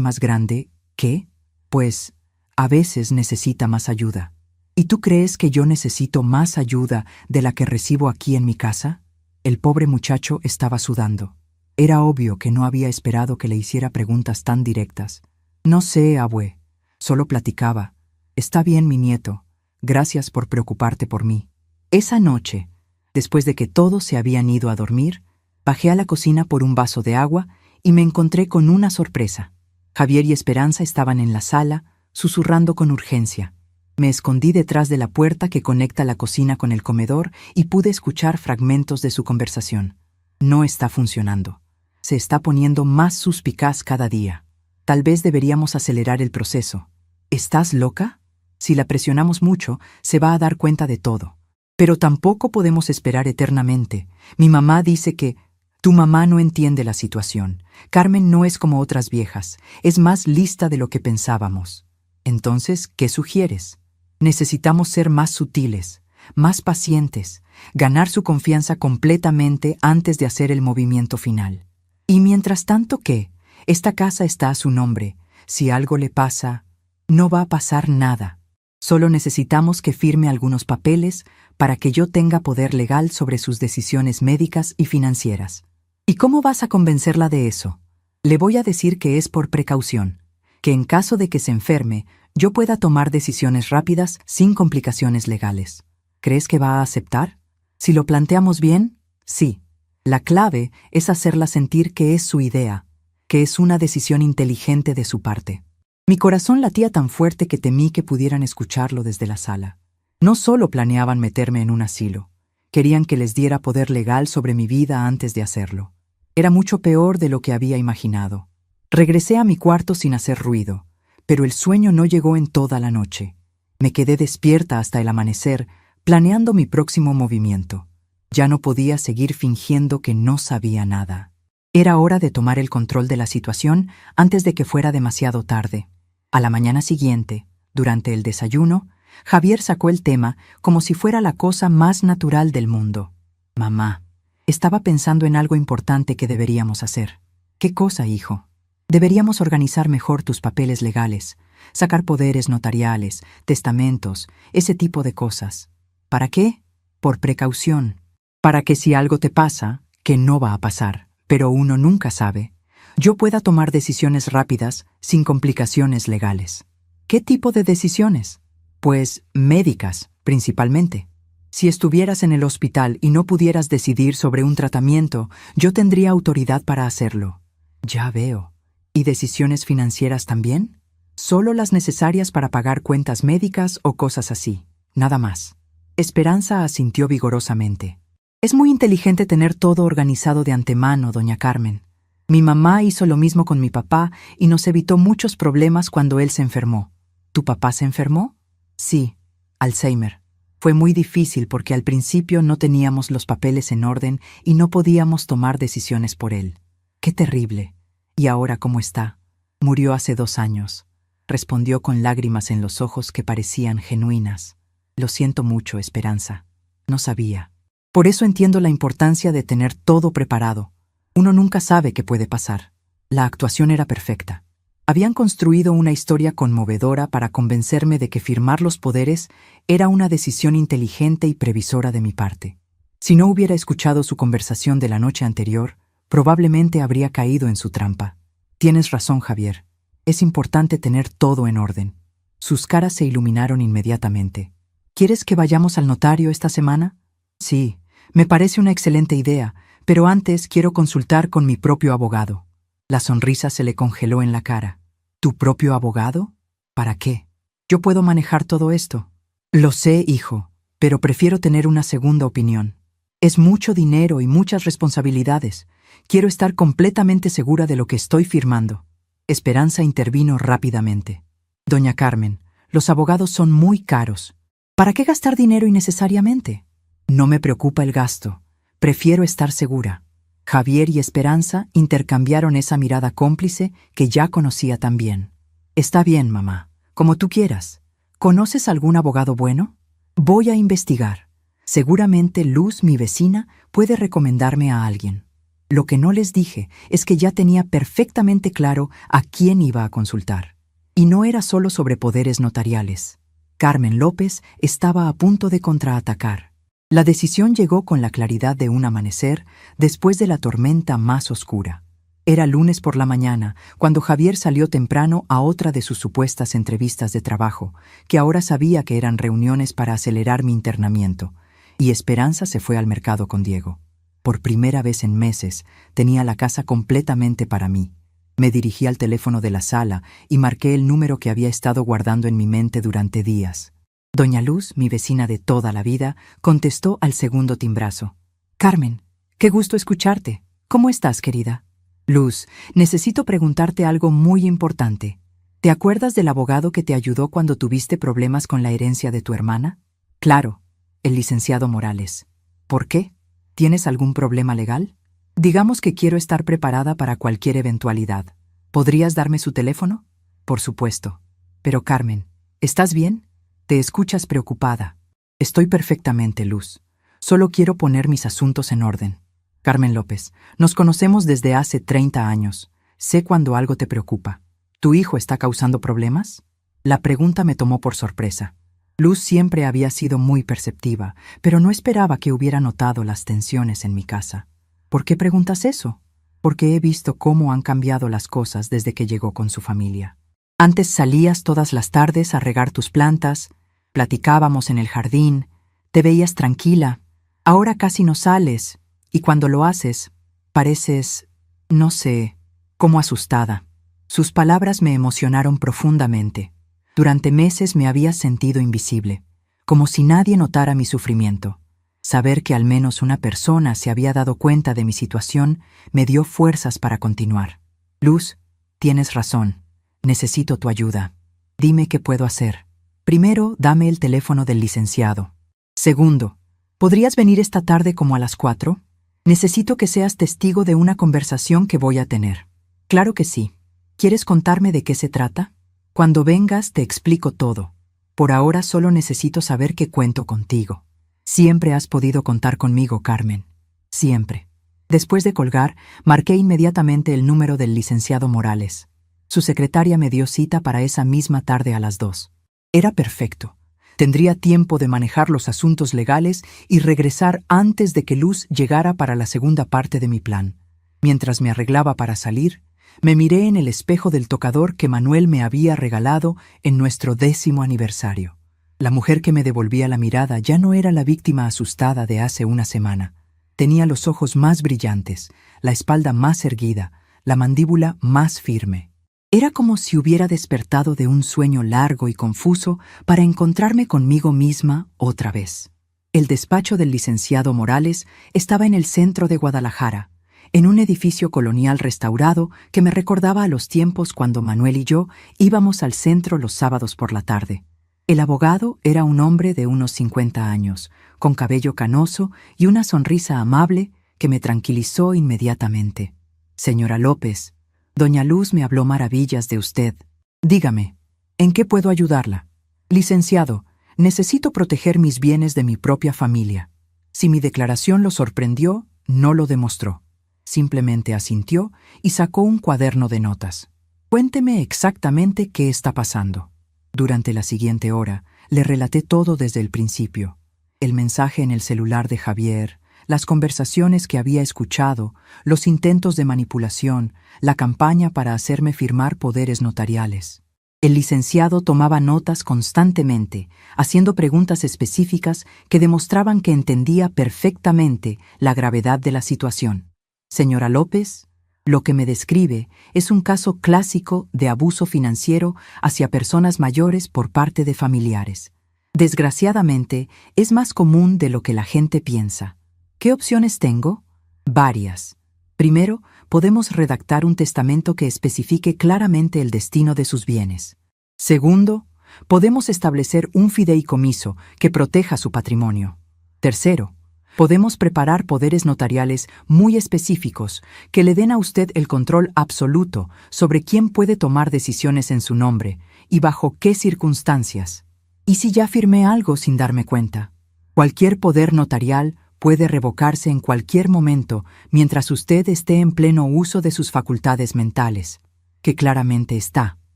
más grande, ¿qué? Pues, a veces necesita más ayuda. ¿Y tú crees que yo necesito más ayuda de la que recibo aquí en mi casa? El pobre muchacho estaba sudando. Era obvio que no había esperado que le hiciera preguntas tan directas. No sé, abue. Solo platicaba. Está bien, mi nieto. Gracias por preocuparte por mí. Esa noche, después de que todos se habían ido a dormir, bajé a la cocina por un vaso de agua y me encontré con una sorpresa. Javier y Esperanza estaban en la sala, susurrando con urgencia. Me escondí detrás de la puerta que conecta la cocina con el comedor y pude escuchar fragmentos de su conversación. No está funcionando. Se está poniendo más suspicaz cada día. Tal vez deberíamos acelerar el proceso. ¿Estás loca? Si la presionamos mucho, se va a dar cuenta de todo. Pero tampoco podemos esperar eternamente. Mi mamá dice que tu mamá no entiende la situación. Carmen no es como otras viejas. Es más lista de lo que pensábamos. Entonces, ¿qué sugieres? Necesitamos ser más sutiles, más pacientes, ganar su confianza completamente antes de hacer el movimiento final. Y mientras tanto, ¿qué? Esta casa está a su nombre. Si algo le pasa, no va a pasar nada. Solo necesitamos que firme algunos papeles para que yo tenga poder legal sobre sus decisiones médicas y financieras. ¿Y cómo vas a convencerla de eso? Le voy a decir que es por precaución, que en caso de que se enferme, yo pueda tomar decisiones rápidas sin complicaciones legales. ¿Crees que va a aceptar? Si lo planteamos bien, sí. La clave es hacerla sentir que es su idea, que es una decisión inteligente de su parte. Mi corazón latía tan fuerte que temí que pudieran escucharlo desde la sala. No solo planeaban meterme en un asilo, querían que les diera poder legal sobre mi vida antes de hacerlo. Era mucho peor de lo que había imaginado. Regresé a mi cuarto sin hacer ruido, pero el sueño no llegó en toda la noche. Me quedé despierta hasta el amanecer, planeando mi próximo movimiento. Ya no podía seguir fingiendo que no sabía nada. Era hora de tomar el control de la situación antes de que fuera demasiado tarde. A la mañana siguiente, durante el desayuno, Javier sacó el tema como si fuera la cosa más natural del mundo. Mamá, estaba pensando en algo importante que deberíamos hacer. ¿Qué cosa, hijo? Deberíamos organizar mejor tus papeles legales, sacar poderes notariales, testamentos, ese tipo de cosas. ¿Para qué? Por precaución. Para que si algo te pasa, que no va a pasar, pero uno nunca sabe, yo pueda tomar decisiones rápidas sin complicaciones legales. ¿Qué tipo de decisiones? Pues médicas, principalmente. Si estuvieras en el hospital y no pudieras decidir sobre un tratamiento, yo tendría autoridad para hacerlo. Ya veo. ¿Y decisiones financieras también? Solo las necesarias para pagar cuentas médicas o cosas así. nada más. Esperanza asintió vigorosamente. Es muy inteligente tener todo organizado de antemano, doña Carmen. Mi mamá hizo lo mismo con mi papá y nos evitó muchos problemas cuando él se enfermó. ¿Tu papá se enfermó? Sí, Alzheimer. Fue muy difícil porque al principio no teníamos los papeles en orden y no podíamos tomar decisiones por él. ¡Qué terrible! ¿Y ahora cómo está? Murió hace 2 años. Respondió con lágrimas en los ojos que parecían genuinas. Lo siento mucho, Esperanza. No sabía. Por eso entiendo la importancia de tener todo preparado. Uno nunca sabe qué puede pasar. La actuación era perfecta. Habían construido una historia conmovedora para convencerme de que firmar los poderes era una decisión inteligente y previsora de mi parte. Si no hubiera escuchado su conversación de la noche anterior, probablemente habría caído en su trampa. Tienes razón, Javier. Es importante tener todo en orden. Sus caras se iluminaron inmediatamente. ¿Quieres que vayamos al notario esta semana? Sí, me parece una excelente idea, pero antes quiero consultar con mi propio abogado. La sonrisa se le congeló en la cara. ¿Tu propio abogado? ¿Para qué? Yo puedo manejar todo esto. Lo sé, hijo, pero prefiero tener una segunda opinión. Es mucho dinero y muchas responsabilidades. Quiero estar completamente segura de lo que estoy firmando. Esperanza intervino rápidamente. Doña Carmen, los abogados son muy caros. ¿Para qué gastar dinero innecesariamente? No me preocupa el gasto. Prefiero estar segura. Javier y Esperanza intercambiaron esa mirada cómplice que ya conocía tan bien. Está bien, mamá, como tú quieras. ¿Conoces algún abogado bueno? Voy a investigar. Seguramente Luz, mi vecina, puede recomendarme a alguien. Lo que no les dije es que ya tenía perfectamente claro a quién iba a consultar. Y no era solo sobre poderes notariales. Carmen López estaba a punto de contraatacar. La decisión llegó con la claridad de un amanecer después de la tormenta más oscura. Era lunes por la mañana, cuando Javier salió temprano a otra de sus supuestas entrevistas de trabajo, que ahora sabía que eran reuniones para acelerar mi internamiento, y Esperanza se fue al mercado con Diego. Por primera vez en meses, tenía la casa completamente para mí. Me dirigí al teléfono de la sala y marqué el número que había estado guardando en mi mente durante días. Doña Luz, mi vecina de toda la vida, contestó al segundo timbrazo. Carmen, qué gusto escucharte. ¿Cómo estás, querida? Luz, necesito preguntarte algo muy importante. ¿Te acuerdas del abogado que te ayudó cuando tuviste problemas con la herencia de tu hermana? Claro, el licenciado Morales. ¿Por qué? ¿Tienes algún problema legal? Digamos que quiero estar preparada para cualquier eventualidad. ¿Podrías darme su teléfono? Por supuesto. Pero Carmen, ¿estás bien? Te escuchas preocupada. Estoy perfectamente, Luz. Solo quiero poner mis asuntos en orden. Carmen López, nos conocemos desde hace 30 años. Sé cuando algo te preocupa. ¿Tu hijo está causando problemas? La pregunta me tomó por sorpresa. Luz siempre había sido muy perceptiva, pero no esperaba que hubiera notado las tensiones en mi casa. ¿Por qué preguntas eso? Porque he visto cómo han cambiado las cosas desde que llegó con su familia. Antes salías todas las tardes a regar tus plantas, platicábamos en el jardín, te veías tranquila. Ahora casi no sales, y cuando lo haces, pareces, no sé, como asustada. Sus palabras me emocionaron profundamente. Durante meses me había sentido invisible, como si nadie notara mi sufrimiento. Saber que al menos una persona se había dado cuenta de mi situación me dio fuerzas para continuar. Luz, tienes razón. Necesito tu ayuda. Dime qué puedo hacer. Primero, dame el teléfono del licenciado. Segundo, ¿podrías venir esta tarde como a las 4? Necesito que seas testigo de una conversación que voy a tener. Claro que sí. ¿Quieres contarme de qué se trata? Cuando vengas te explico todo. Por ahora solo necesito saber que cuento contigo. Siempre has podido contar conmigo, Carmen. Siempre. Después de colgar, marqué inmediatamente el número del licenciado Morales. Su secretaria me dio cita para esa misma tarde a las 2. Era perfecto. Tendría tiempo de manejar los asuntos legales y regresar antes de que Luz llegara para la segunda parte de mi plan. Mientras me arreglaba para salir, me miré en el espejo del tocador que Manuel me había regalado en nuestro 10º aniversario. La mujer que me devolvía la mirada ya no era la víctima asustada de hace una semana. Tenía los ojos más brillantes, la espalda más erguida, la mandíbula más firme. Era como si hubiera despertado de un sueño largo y confuso para encontrarme conmigo misma otra vez. El despacho del licenciado Morales estaba en el centro de Guadalajara, en un edificio colonial restaurado que me recordaba a los tiempos cuando Manuel y yo íbamos al centro los sábados por la tarde. El abogado era un hombre de unos 50 años, con cabello canoso y una sonrisa amable que me tranquilizó inmediatamente. Señora López, doña Luz me habló maravillas de usted. Dígame, ¿en qué puedo ayudarla? Licenciado, necesito proteger mis bienes de mi propia familia. Si mi declaración lo sorprendió, no lo demostró. Simplemente asintió y sacó un cuaderno de notas. Cuénteme exactamente qué está pasando. Durante la siguiente hora, le relaté todo desde el principio. El mensaje en el celular de Javier, las conversaciones que había escuchado, los intentos de manipulación, la campaña para hacerme firmar poderes notariales. El licenciado tomaba notas constantemente, haciendo preguntas específicas que demostraban que entendía perfectamente la gravedad de la situación. Señora López, lo que me describe es un caso clásico de abuso financiero hacia personas mayores por parte de familiares. Desgraciadamente, es más común de lo que la gente piensa. ¿Qué opciones tengo? Varias. Primero, podemos redactar un testamento que especifique claramente el destino de sus bienes. Segundo, podemos establecer un fideicomiso que proteja su patrimonio. Tercero, podemos preparar poderes notariales muy específicos que le den a usted el control absoluto sobre quién puede tomar decisiones en su nombre y bajo qué circunstancias. ¿Y si ya firmé algo sin darme cuenta? Cualquier poder notarial puede revocarse en cualquier momento mientras usted esté en pleno uso de sus facultades mentales, que claramente está.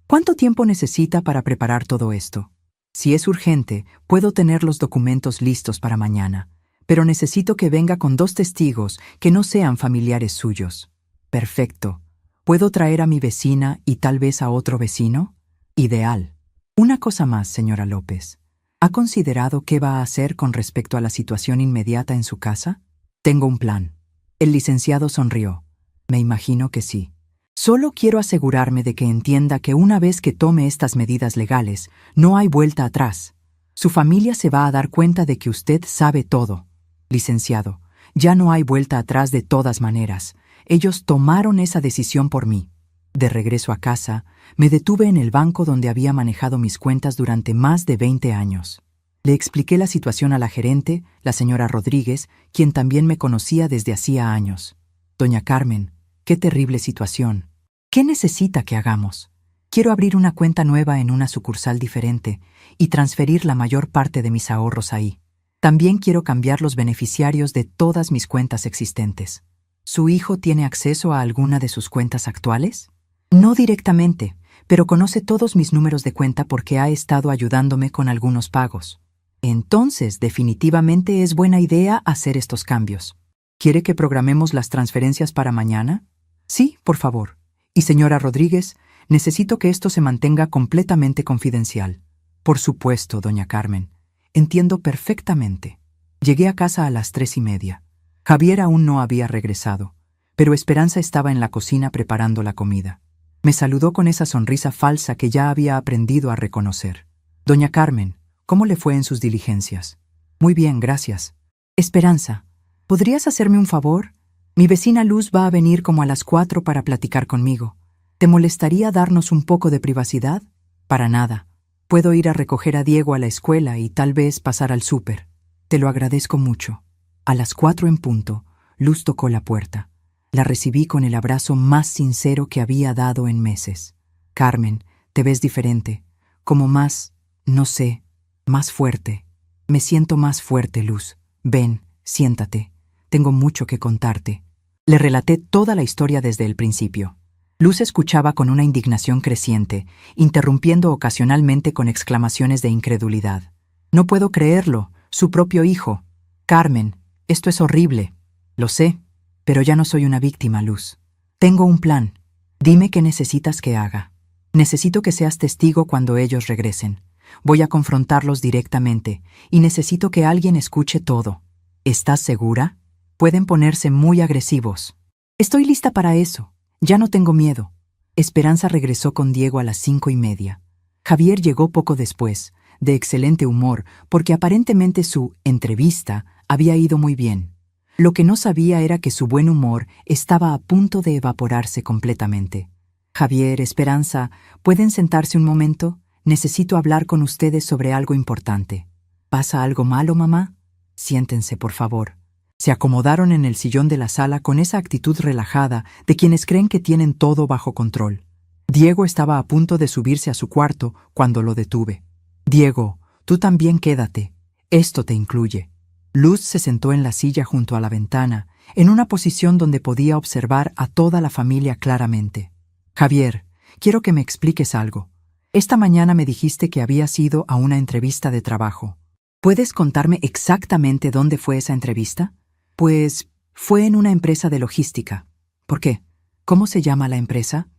¿Cuánto tiempo necesita para preparar todo esto? Si es urgente, puedo tener los documentos listos para mañana, pero necesito que venga con 2 testigos que no sean familiares suyos. Perfecto. ¿Puedo traer a mi vecina y tal vez a otro vecino? Ideal. Una cosa más, señora López. ¿Ha considerado qué va a hacer con respecto a la situación inmediata en su casa? Tengo un plan. El licenciado sonrió. Me imagino que sí. Solo quiero asegurarme de que entienda que una vez que tome estas medidas legales, no hay vuelta atrás. Su familia se va a dar cuenta de que usted sabe todo. Licenciado, ya no hay vuelta atrás de todas maneras. Ellos tomaron esa decisión por mí. De regreso a casa, me detuve en el banco donde había manejado mis cuentas durante más de 20 años. Le expliqué la situación a la gerente, la señora Rodríguez, quien también me conocía desde hacía años. Doña Carmen, qué terrible situación. ¿Qué necesita que hagamos? Quiero abrir una cuenta nueva en una sucursal diferente y transferir la mayor parte de mis ahorros ahí. También quiero cambiar los beneficiarios de todas mis cuentas existentes. ¿Su hijo tiene acceso a alguna de sus cuentas actuales? No directamente, pero conoce todos mis números de cuenta porque ha estado ayudándome con algunos pagos. Entonces, definitivamente es buena idea hacer estos cambios. ¿Quiere que programemos las transferencias para mañana? Sí, por favor. Y señora Rodríguez, necesito que esto se mantenga completamente confidencial. Por supuesto, doña Carmen. Entiendo perfectamente. Llegué a casa a las 3:30. Javier aún no había regresado, pero Esperanza estaba en la cocina preparando la comida. Me saludó con esa sonrisa falsa que ya había aprendido a reconocer. Doña Carmen, ¿cómo le fue en sus diligencias? Muy bien, gracias. Esperanza, ¿podrías hacerme un favor? Mi vecina Luz va a venir como a las 4 para platicar conmigo. ¿Te molestaría darnos un poco de privacidad? Para nada. Puedo ir a recoger a Diego a la escuela y tal vez pasar al súper. Te lo agradezco mucho. A las 4 en punto, Luz tocó la puerta. La recibí con el abrazo más sincero que había dado en meses. Carmen, te ves diferente. Como más, no sé, más fuerte. Me siento más fuerte, Luz. Ven, siéntate. Tengo mucho que contarte. Le relaté toda la historia desde el principio. Luz escuchaba con una indignación creciente, interrumpiendo ocasionalmente con exclamaciones de incredulidad. No puedo creerlo, su propio hijo. Carmen, esto es horrible. Lo sé, pero ya no soy una víctima, Luz. Tengo un plan. Dime qué necesitas que haga. Necesito que seas testigo cuando ellos regresen. Voy a confrontarlos directamente y necesito que alguien escuche todo. ¿Estás segura? Pueden ponerse muy agresivos. Estoy lista para eso. Ya no tengo miedo. Esperanza regresó con Diego a las 5:30. Javier llegó poco después, de excelente humor, porque aparentemente su entrevista había ido muy bien. Lo que no sabía era que su buen humor estaba a punto de evaporarse completamente. Javier, Esperanza, ¿pueden sentarse un momento? Necesito hablar con ustedes sobre algo importante. ¿Pasa algo malo, mamá? Siéntense, por favor. Se acomodaron en el sillón de la sala con esa actitud relajada de quienes creen que tienen todo bajo control. Diego estaba a punto de subirse a su cuarto cuando lo detuve. Diego, tú también quédate. Esto te incluye. Luz se sentó en la silla junto a la ventana, en una posición donde podía observar a toda la familia claramente. Javier, quiero que me expliques algo. Esta mañana me dijiste que habías ido a una entrevista de trabajo. ¿Puedes contarme exactamente dónde fue esa entrevista? Pues fue en una empresa de logística. ¿Por qué? ¿Cómo se llama la empresa?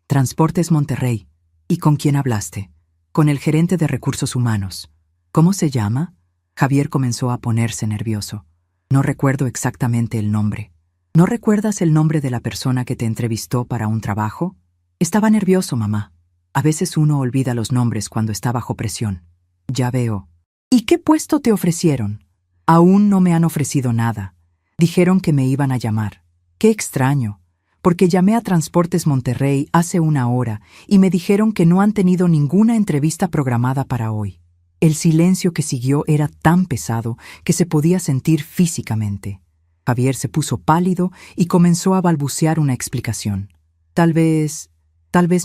Transportes Monterrey. ¿Y con quién hablaste? Con el gerente de recursos humanos. ¿Cómo se llama? Javier comenzó a ponerse nervioso. No recuerdo exactamente el nombre. ¿No recuerdas el nombre de la persona que te entrevistó para un trabajo? Estaba nervioso, mamá. A veces uno olvida los nombres cuando está bajo presión. Ya veo. ¿Y qué puesto te ofrecieron? Aún no me han ofrecido nada. Dijeron que me iban a llamar. Qué extraño, porque llamé a Transportes Monterrey hace una hora y me dijeron que no han tenido ninguna entrevista programada para hoy. El silencio que siguió era tan pesado que se podía sentir físicamente. Javier se puso pálido y comenzó a balbucear una explicación. Tal vez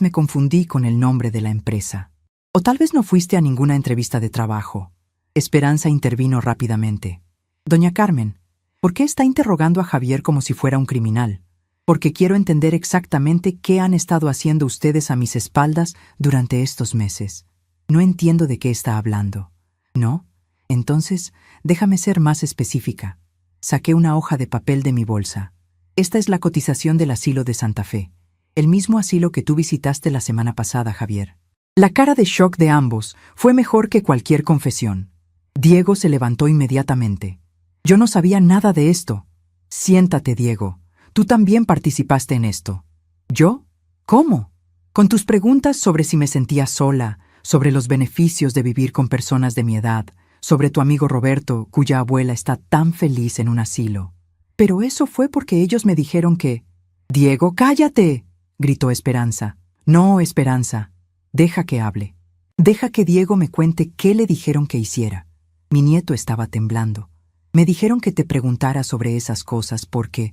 me confundí con el nombre de la empresa. O tal vez no fuiste a ninguna entrevista de trabajo. Esperanza intervino rápidamente. Doña Carmen, ¿por qué está interrogando a Javier como si fuera un criminal? Porque quiero entender exactamente qué han estado haciendo ustedes a mis espaldas durante estos meses. No entiendo de qué está hablando. ¿No? Entonces, déjame ser más específica. Saqué una hoja de papel de mi bolsa. Esta es la cotización del asilo de Santa Fe, el mismo asilo que tú visitaste la semana pasada, Javier. La cara de shock de ambos fue mejor que cualquier confesión. Diego se levantó inmediatamente. Yo no sabía nada de esto. Siéntate, Diego. Tú también participaste en esto. ¿Yo? ¿Cómo? Con tus preguntas sobre si me sentía sola, sobre los beneficios de vivir con personas de mi edad, sobre tu amigo Roberto, cuya abuela está tan feliz en un asilo. Pero eso fue porque ellos me dijeron que... «Diego, cállate», gritó Esperanza. «No, Esperanza. Deja que hable. Deja que Diego me cuente qué le dijeron que hiciera». Mi nieto estaba temblando. Me dijeron que te preguntara sobre esas cosas porque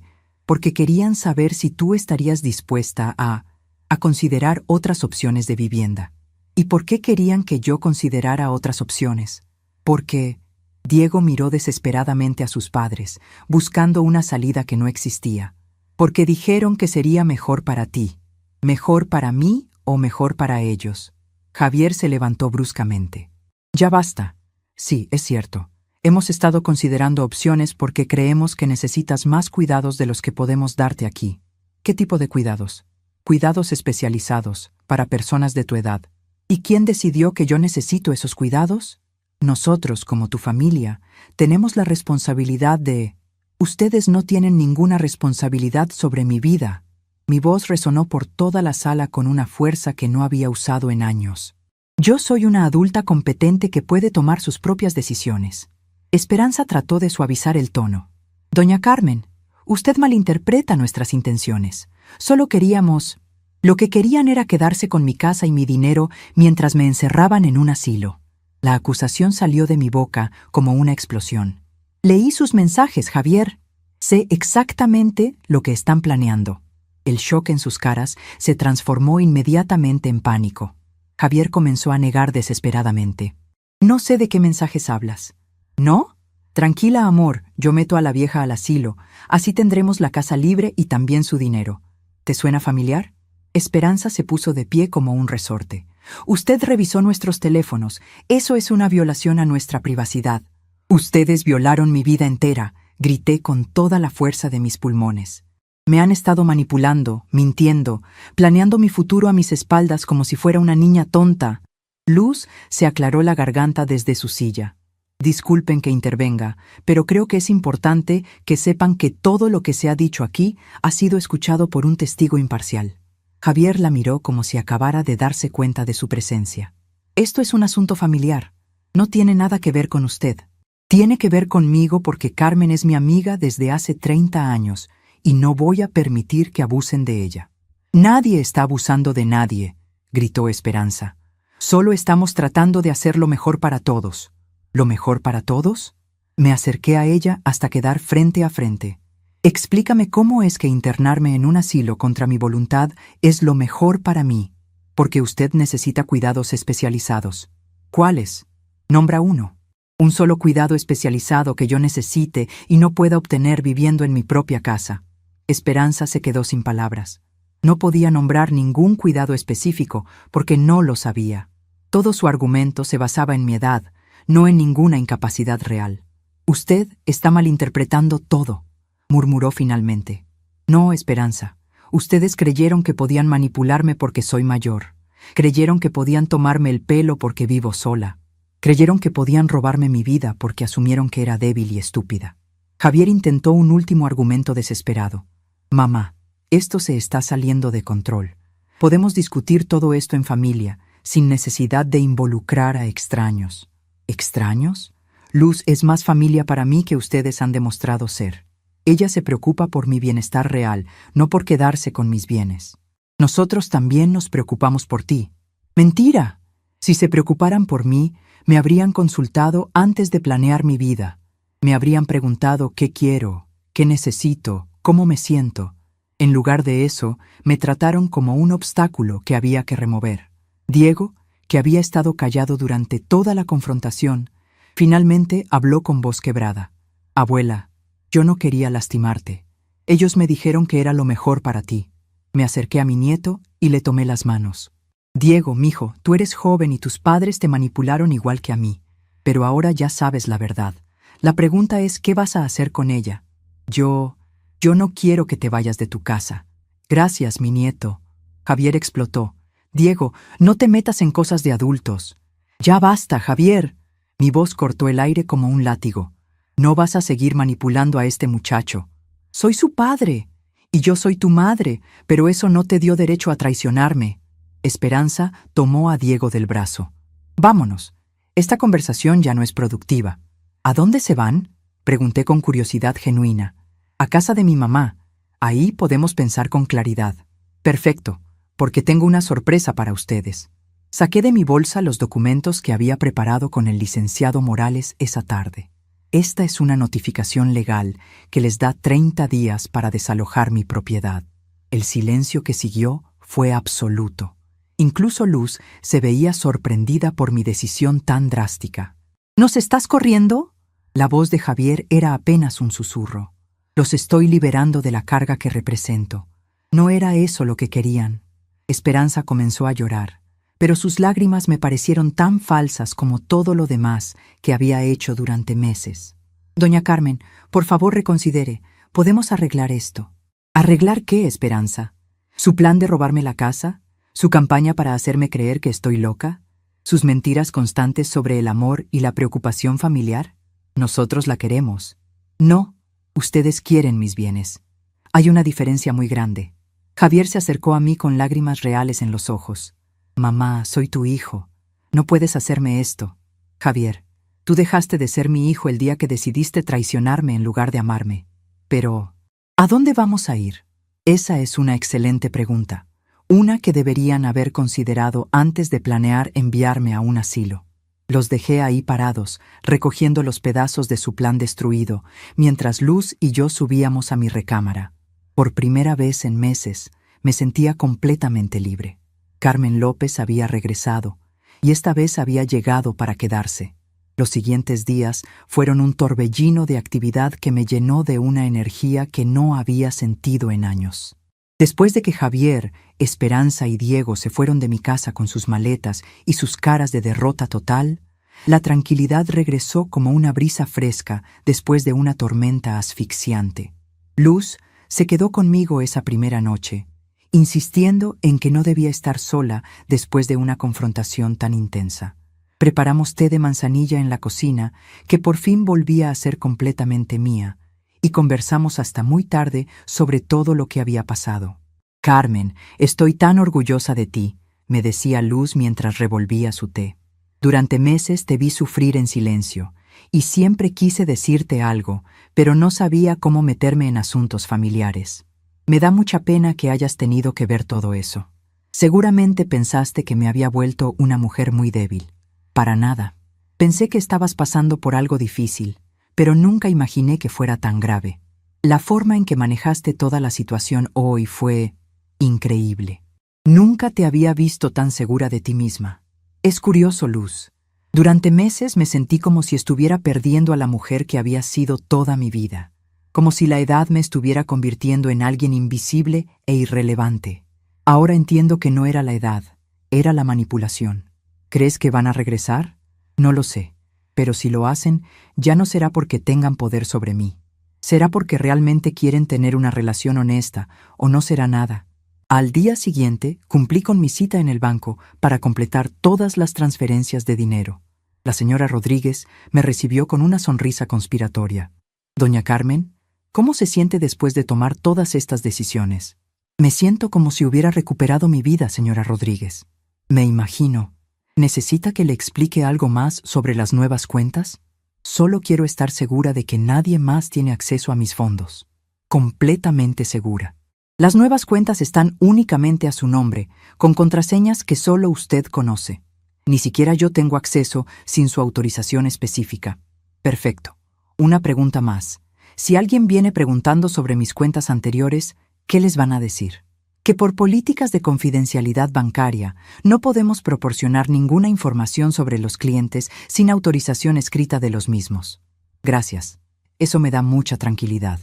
querían saber si tú estarías dispuesta a considerar otras opciones de vivienda. ¿Y por qué querían que yo considerara otras opciones? Porque Diego miró desesperadamente a sus padres, buscando una salida que no existía. Porque dijeron que sería mejor para ti, mejor para mí o mejor para ellos. Javier se levantó bruscamente. Ya basta. Sí, es cierto. Hemos estado considerando opciones porque creemos que necesitas más cuidados de los que podemos darte aquí. ¿Qué tipo de cuidados? Cuidados especializados, para personas de tu edad. ¿Y quién decidió que yo necesito esos cuidados? Nosotros, como tu familia, tenemos la responsabilidad de... Ustedes no tienen ninguna responsabilidad sobre mi vida. Mi voz resonó por toda la sala con una fuerza que no había usado en años. Yo soy una adulta competente que puede tomar sus propias decisiones. Esperanza trató de suavizar el tono. Doña Carmen, usted malinterpreta nuestras intenciones. Solo queríamos... Lo que querían era quedarse con mi casa y mi dinero mientras me encerraban en un asilo. La acusación salió de mi boca como una explosión. Leí sus mensajes, Javier. Sé exactamente lo que están planeando. El shock en sus caras se transformó inmediatamente en pánico. Javier comenzó a negar desesperadamente. No sé de qué mensajes hablas. ¿No? Tranquila, amor, yo meto a la vieja al asilo. Así tendremos la casa libre y también su dinero. ¿Te suena familiar? Esperanza se puso de pie como un resorte. Usted revisó nuestros teléfonos. Eso es una violación a nuestra privacidad. Ustedes violaron mi vida entera, grité con toda la fuerza de mis pulmones. Me han estado manipulando, mintiendo, planeando mi futuro a mis espaldas como si fuera una niña tonta. Luz se aclaró la garganta desde su silla. Disculpen que intervenga, pero creo que es importante que sepan que todo lo que se ha dicho aquí ha sido escuchado por un testigo imparcial. Javier la miró como si acabara de darse cuenta de su presencia. Esto es un asunto familiar. No tiene nada que ver con usted. Tiene que ver conmigo porque Carmen es mi amiga desde hace 30 años y no voy a permitir que abusen de ella. Nadie está abusando de nadie, gritó Esperanza. Solo estamos tratando de hacer lo mejor para todos. ¿Lo mejor para todos? Me acerqué a ella hasta quedar frente a frente. Explícame cómo es que internarme en un asilo contra mi voluntad es lo mejor para mí, porque usted necesita cuidados especializados. ¿Cuáles? Nombra uno. Un solo cuidado especializado que yo necesite y no pueda obtener viviendo en mi propia casa. Esperanza se quedó sin palabras. No podía nombrar ningún cuidado específico porque no lo sabía. Todo su argumento se basaba en mi edad, no en ninguna incapacidad real. Usted está malinterpretando todo, murmuró finalmente. No, Esperanza. Ustedes creyeron que podían manipularme porque soy mayor. Creyeron que podían tomarme el pelo porque vivo sola. Creyeron que podían robarme mi vida porque asumieron que era débil y estúpida. Javier intentó un último argumento desesperado. Mamá, esto se está saliendo de control. Podemos discutir todo esto en familia, sin necesidad de involucrar a extraños. ¿Extraños? Luz es más familia para mí que ustedes han demostrado ser. Ella se preocupa por mi bienestar real, no por quedarse con mis bienes. Nosotros también nos preocupamos por ti. ¡Mentira! Si se preocuparan por mí, me habrían consultado antes de planear mi vida. Me habrían preguntado qué quiero, qué necesito, cómo me siento. En lugar de eso, me trataron como un obstáculo que había que remover. Diego, que había estado callado durante toda la confrontación, finalmente habló con voz quebrada. Abuela, yo no quería lastimarte. Ellos me dijeron que era lo mejor para ti. Me acerqué a mi nieto y le tomé las manos. Diego, mijo, tú eres joven y tus padres te manipularon igual que a mí. Pero ahora ya sabes la verdad. La pregunta es, ¿qué vas a hacer con ella? Yo no quiero que te vayas de tu casa. Gracias, mi nieto. Javier explotó. Diego, no te metas en cosas de adultos. Ya basta, Javier. Mi voz cortó el aire como un látigo. No vas a seguir manipulando a este muchacho. Soy su padre. Y yo soy tu madre, pero eso no te dio derecho a traicionarme. Esperanza tomó a Diego del brazo. Vámonos. Esta conversación ya no es productiva. ¿A dónde se van? Pregunté con curiosidad genuina. A casa de mi mamá. Ahí podemos pensar con claridad. Perfecto, porque tengo una sorpresa para ustedes. Saqué de mi bolsa los documentos que había preparado con el licenciado Morales esa tarde. Esta es una notificación legal que les da 30 días para desalojar mi propiedad. El silencio que siguió fue absoluto. Incluso Luz se veía sorprendida por mi decisión tan drástica. ¿Nos estás corriendo? La voz de Javier era apenas un susurro. Los estoy liberando de la carga que represento. No era eso lo que querían. Esperanza comenzó a llorar, pero sus lágrimas me parecieron tan falsas como todo lo demás que había hecho durante meses. Doña Carmen, por favor reconsidere. ¿Podemos arreglar esto? ¿Arreglar qué, Esperanza? ¿Su plan de robarme la casa? ¿Su campaña para hacerme creer que estoy loca? ¿Sus mentiras constantes sobre el amor y la preocupación familiar? Nosotros la queremos. No, ustedes quieren mis bienes. Hay una diferencia muy grande. Javier se acercó a mí con lágrimas reales en los ojos. Mamá, soy tu hijo. No puedes hacerme esto. Javier, tú dejaste de ser mi hijo el día que decidiste traicionarme en lugar de amarme. Pero, ¿a dónde vamos a ir? Esa es una excelente pregunta. Una que deberían haber considerado antes de planear enviarme a un asilo. Los dejé ahí parados, recogiendo los pedazos de su plan destruido, mientras Luz y yo subíamos a mi recámara. Por primera vez en meses, me sentía completamente libre. Carmen López había regresado, y esta vez había llegado para quedarse. Los siguientes días fueron un torbellino de actividad que me llenó de una energía que no había sentido en años. Después de que Javier, Esperanza y Diego se fueron de mi casa con sus maletas y sus caras de derrota total, la tranquilidad regresó como una brisa fresca después de una tormenta asfixiante. Luz se quedó conmigo esa primera noche, insistiendo en que no debía estar sola después de una confrontación tan intensa. Preparamos té de manzanilla en la cocina, que por fin volvía a ser completamente mía, y conversamos hasta muy tarde sobre todo lo que había pasado. Carmen, estoy tan orgullosa de ti, me decía Luz mientras revolvía su té. Durante meses te vi sufrir en silencio, y siempre quise decirte algo, pero no sabía cómo meterme en asuntos familiares. Me da mucha pena que hayas tenido que ver todo eso. Seguramente pensaste que me había vuelto una mujer muy débil. Para nada. Pensé que estabas pasando por algo difícil, pero nunca imaginé que fuera tan grave. La forma en que manejaste toda la situación hoy fue increíble. Nunca te había visto tan segura de ti misma. Es curioso, Luz. Durante meses me sentí como si estuviera perdiendo a la mujer que había sido toda mi vida, como si la edad me estuviera convirtiendo en alguien invisible e irrelevante. Ahora entiendo que no era la edad, era la manipulación. ¿Crees que van a regresar? No lo sé, pero si lo hacen, ya no será porque tengan poder sobre mí. Será porque realmente quieren tener una relación honesta, o no será nada. Al día siguiente, cumplí con mi cita en el banco para completar todas las transferencias de dinero. La señora Rodríguez me recibió con una sonrisa conspiratoria. Doña Carmen, ¿cómo se siente después de tomar todas estas decisiones? Me siento como si hubiera recuperado mi vida, señora Rodríguez. Me imagino. ¿Necesita que le explique algo más sobre las nuevas cuentas? Solo quiero estar segura de que nadie más tiene acceso a mis fondos. Completamente segura. Las nuevas cuentas están únicamente a su nombre, con contraseñas que solo usted conoce. Ni siquiera yo tengo acceso sin su autorización específica. Perfecto. Una pregunta más. Si alguien viene preguntando sobre mis cuentas anteriores, ¿qué les van a decir? Que por políticas de confidencialidad bancaria no podemos proporcionar ninguna información sobre los clientes sin autorización escrita de los mismos. Gracias. Eso me da mucha tranquilidad.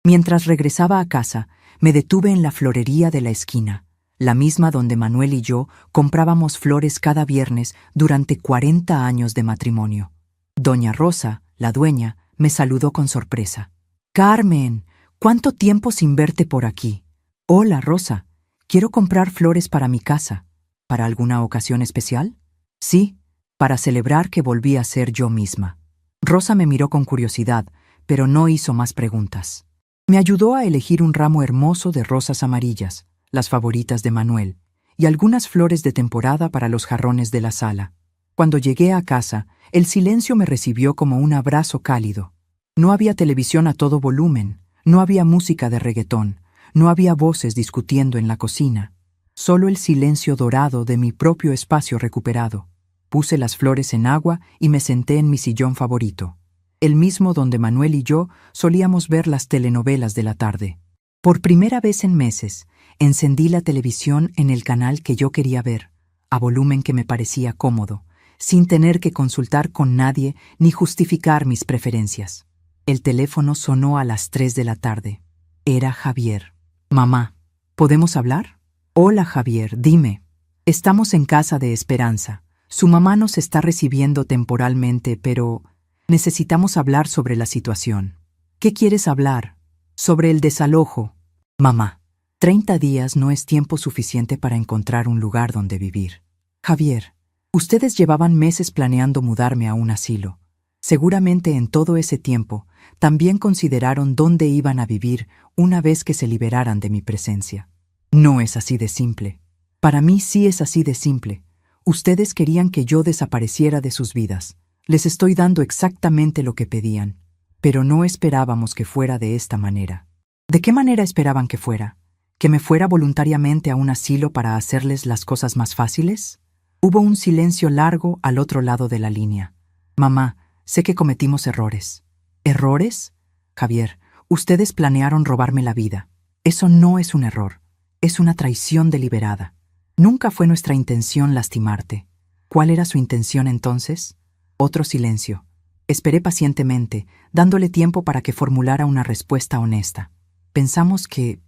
Mientras regresaba a casa, me detuve en la florería de la esquina, la misma donde Manuel y yo comprábamos flores cada viernes durante 40 años de matrimonio. Doña Rosa, la dueña, me saludó con sorpresa. «Carmen, ¿cuánto tiempo sin verte por aquí?» «Hola, Rosa. Quiero comprar flores para mi casa. ¿Para alguna ocasión especial?» «Sí, para celebrar que volví a ser yo misma». Rosa me miró con curiosidad, pero no hizo más preguntas. Me ayudó a elegir un ramo hermoso de rosas amarillas, las favoritas de Manuel, y algunas flores de temporada para los jarrones de la sala. Cuando llegué a casa, el silencio me recibió como un abrazo cálido. No había televisión a todo volumen, no había música de reggaetón, no había voces discutiendo en la cocina. Solo el silencio dorado de mi propio espacio recuperado. Puse las flores en agua y me senté en mi sillón favorito, el mismo donde Manuel y yo solíamos ver las telenovelas de la tarde. Por primera vez en meses, encendí la televisión en el canal que yo quería ver, a volumen que me parecía cómodo, sin tener que consultar con nadie ni justificar mis preferencias. El teléfono sonó a las 3 de la tarde. Era Javier. «Mamá, ¿podemos hablar?» «Hola, Javier, dime». «Estamos en casa de Esperanza. Su mamá nos está recibiendo temporalmente, pero necesitamos hablar sobre la situación». «¿Qué quieres hablar?» «Sobre el desalojo». «Mamá, 30 días no es tiempo suficiente para encontrar un lugar donde vivir». «Javier, ustedes llevaban meses planeando mudarme a un asilo. Seguramente en todo ese tiempo también consideraron dónde iban a vivir una vez que se liberaran de mi presencia. No es así de simple. Para mí sí es así de simple. Ustedes querían que yo desapareciera de sus vidas. Les estoy dando exactamente lo que pedían. Pero no esperábamos que fuera de esta manera». «¿De qué manera esperaban que fuera? ¿Que me fuera voluntariamente a un asilo para hacerles las cosas más fáciles?» Hubo un silencio largo al otro lado de la línea. «Mamá, sé que cometimos errores». «¿Errores?» «Javier, ustedes planearon robarme la vida. Eso no es un error. Es una traición deliberada. Nunca fue nuestra intención lastimarte». «¿Cuál era su intención entonces?» Otro silencio. Esperé pacientemente, dándole tiempo para que formulara una respuesta honesta. «Pensamos que